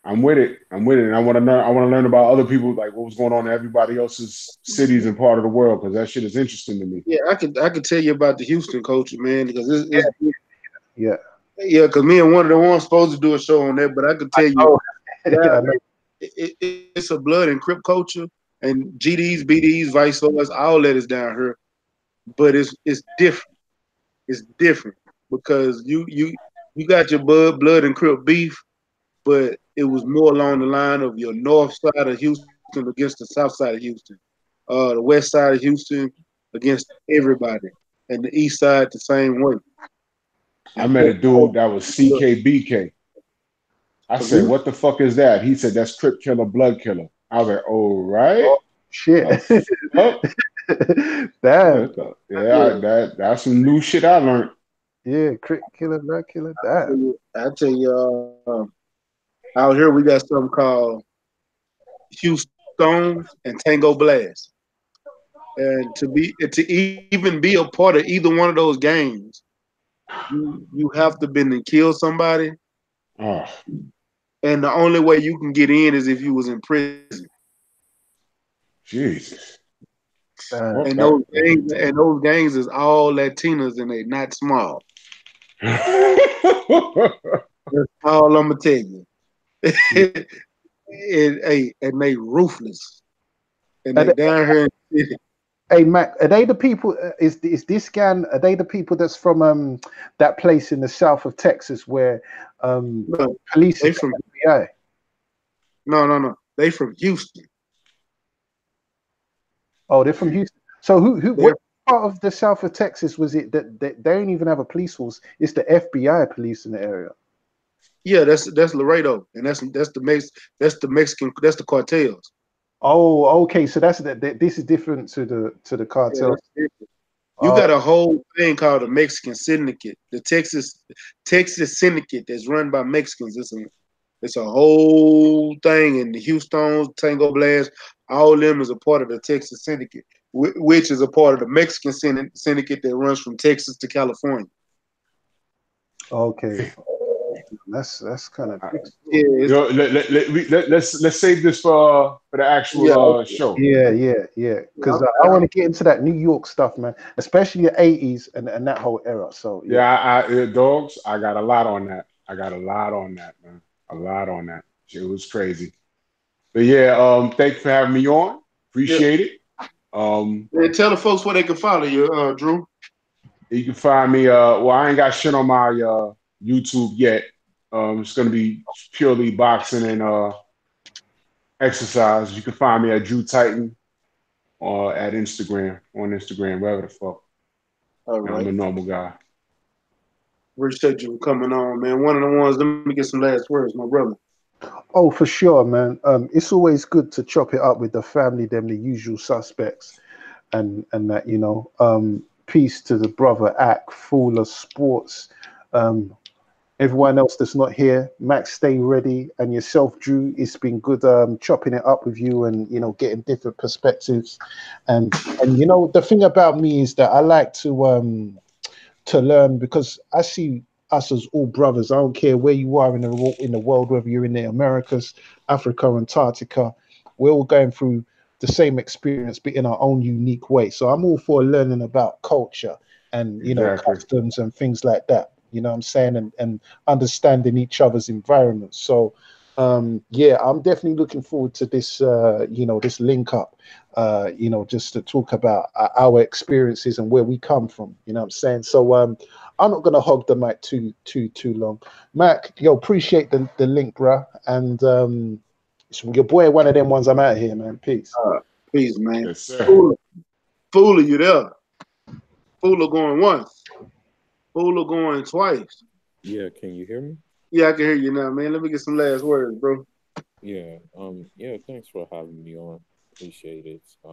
I'm with it, and I want to learn about other people, like what was going on in everybody else's cities and part of the world, because that shit is interesting to me. Yeah, I could tell you about the Houston culture, man, because it's because me and one of the ones supposed to do a show on that, but I could tell you, it's a blood and Crip culture, and GDs, BDs, vice versa, all that is down here, but it's different. It's different because you got your blood and Crip beef, but it was more along the line of your north side of Houston against the south side of Houston, the west side of Houston against everybody, and the east side the same way. I met a dude that was CKBK. I said, "What the fuck is that?" He said, "That's Crip Killer, Blood Killer." I was like, "All right." Oh, shit. Damn. Yeah, that's some new shit I learned. Yeah, Crip Killer, Blood Killer. Damn. I tell you, out here we got something called Houston and Tango Blast, and to even be a part of either one of those games, you have to been and kill somebody, and the only way you can get in is if you was in prison. Jesus. And those gangs is all Latinas and they not small. That's all I'm gonna tell you. and they ruthless. And they down here in the city. Hey Mac, are they the people? Is this gang? Are they the people that's from that place in the south of Texas where police? They from FBI. No. They from Houston. Oh, they're from Houston. So They're, what part of the south of Texas was it that they don't even have a police force? It's the FBI police in the area. yeah, that's Laredo, and that's the Mexican, that's the cartels. Oh, okay. So this is different to the Yeah, cartel. that's different. You Oh, got a whole thing called the Mexican Syndicate, the Texas Syndicate that's run by Mexicans. It's a whole thing, and the Houston's, Tango Blast, all of them is a part of the Texas Syndicate, which is a part of the Mexican Syndicate that runs from Texas to California. okay. That's kind of Yeah, let's save this for the yeah, actual show. yeah. Because I want to get into that New York stuff, man, especially the '80s and that whole era. So yeah. Dogs. I got a lot on that. I got a lot on that, man. A lot on that. It was crazy. But yeah, thank you for having me on. yeah. Appreciate it. And tell the folks where they can follow you, Drew. You can find me. Well, I ain't got shit on my YouTube yet. It's gonna be purely boxing and exercise. You can find me at Drew Titan or at Instagram, on Instagram, wherever the fuck. All right. I'm a normal guy. Appreciate you for coming on, man. One of the ones. Let me get some last words, my brother. Oh, for sure, man. It's always good to chop it up with the family, them the usual suspects, and that peace to the brother Ack, full of sports. Everyone else that's not here, Max, stay ready, and yourself, Drew. It's been good chopping it up with you and getting different perspectives. And the thing about me is that I like to learn, because I see us as all brothers. I don't care where you are in the world, whether you're in the Americas, Africa, Antarctica. We're all going through the same experience, but in our own unique way. So I'm all for learning about culture and Exactly. customs and things like that. You know what I'm saying, and understanding each other's environments. So yeah, I'm definitely looking forward to this this link up, just to talk about our experiences and where we come from. You know what I'm saying? So I'm not gonna hog the mic too long. Mac, appreciate the link, bruh. And your boy, one of them ones. I'm out here, man. Peace. Peace, man. Yes, sir. Fool, you there? Fool going once. Fool going twice. Yeah, can you hear me? Yeah, I can hear you now, man. Let me get some last words, bro. Yeah. Yeah, thanks for having me on. Appreciate it. I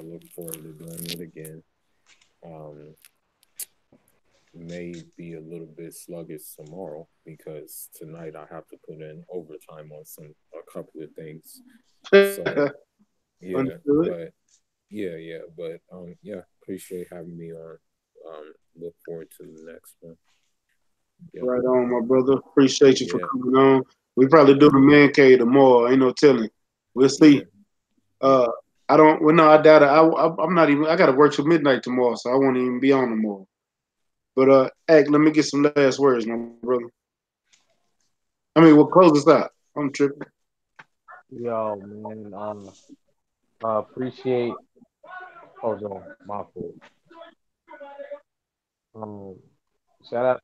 look forward to doing it again. May be a little bit sluggish tomorrow because tonight I have to put in overtime on a couple of things. So yeah, but appreciate having me on. Look forward to the next one. Yep. Right on, my brother. Appreciate you for coming on. We probably do the man cave tomorrow. Ain't no telling. We'll see. Yeah. I don't. Well, no, I doubt it. I'm not even. I got to work till midnight tomorrow, so I won't even be on tomorrow. But Ack, let me get some last words, my brother. I mean, we'll close this out. I'm tripping. Yo, man, appreciate. Hold on, my fault. Um, shout out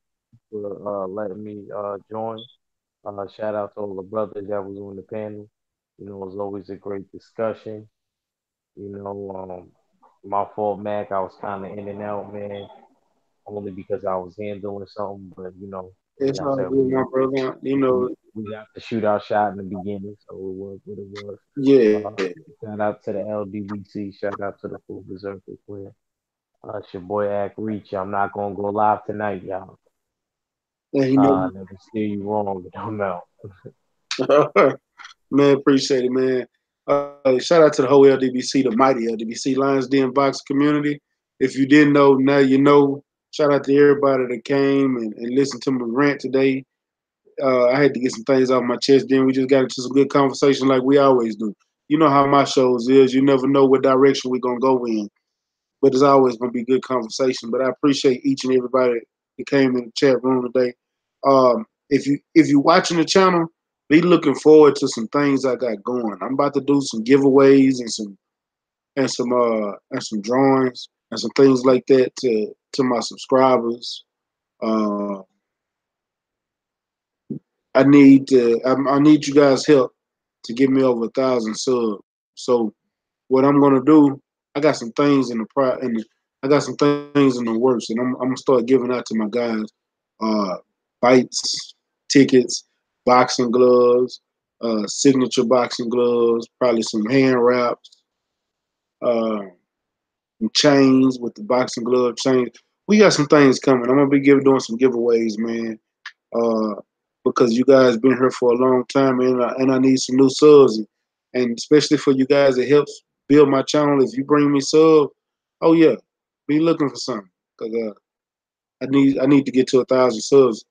for letting me join. Shout out to all the brothers that was on the panel. It was always a great discussion. My fault, Mac. I was kind of in and out, man, only because I was handling something. But like It's I all said, good, my brother. we got the shootout shot in the beginning, so it was what it was. Yeah. Shout out to the LDBC. Shout out to the Full Berserker Clear. It's your boy Ack Reach. I'm not gonna go live tonight, y'all. Never steer you wrong, but I'm out. Man, appreciate it, man. Shout out to the whole LDBC, the mighty LDBC Lions Den boxing community. If you didn't know, now you know. Shout out to everybody that came and listened to my rant today. I had to get some things off my chest. Then we just got into some good conversation like we always do. You know how my shows is. You never know what direction we're going to go in. But it's always going to be good conversation. But I appreciate each and everybody that came in the chat room today. If you're watching the channel, be looking forward to some things I got going. I'm about to do some giveaways and some drawings and some things like that to my subscribers. I need you guys' help to get me over 1,000 subs. So what I'm gonna do, I got some things in the I got some things in the works, and I'm gonna start giving out to my guys, fights, tickets, boxing gloves, signature boxing gloves, probably some hand wraps, and chains with the boxing glove chains. We got some things coming. I'm gonna be doing some giveaways, man. Because you guys been here for a long time, and I need some new subs, and especially for you guys, it helps build my channel. If you bring me sub, oh yeah, be looking for something, because I need to get to 1,000 subs,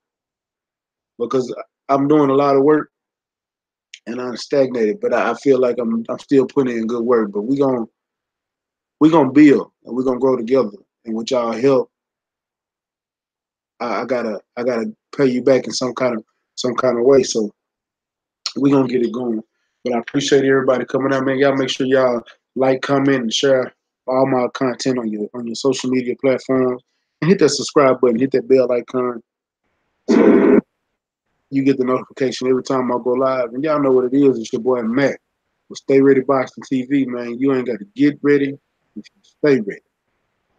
because I'm doing a lot of work and I'm stagnated, but I feel like I'm still putting in good work. But we gonna build and we're gonna grow together, and with y'all help, I gotta pay you back in some kind of way. So we're gonna get it going. But I appreciate everybody coming out, man. Y'all make sure y'all like, comment, and share all my content on your social media platforms. And hit that subscribe button, hit that bell icon, so you get the notification every time I go live. And y'all know what it is. It's your boy Mac with StayReadyBoxingTV, man. You ain't got to get ready. You stay ready.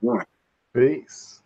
One. Peace.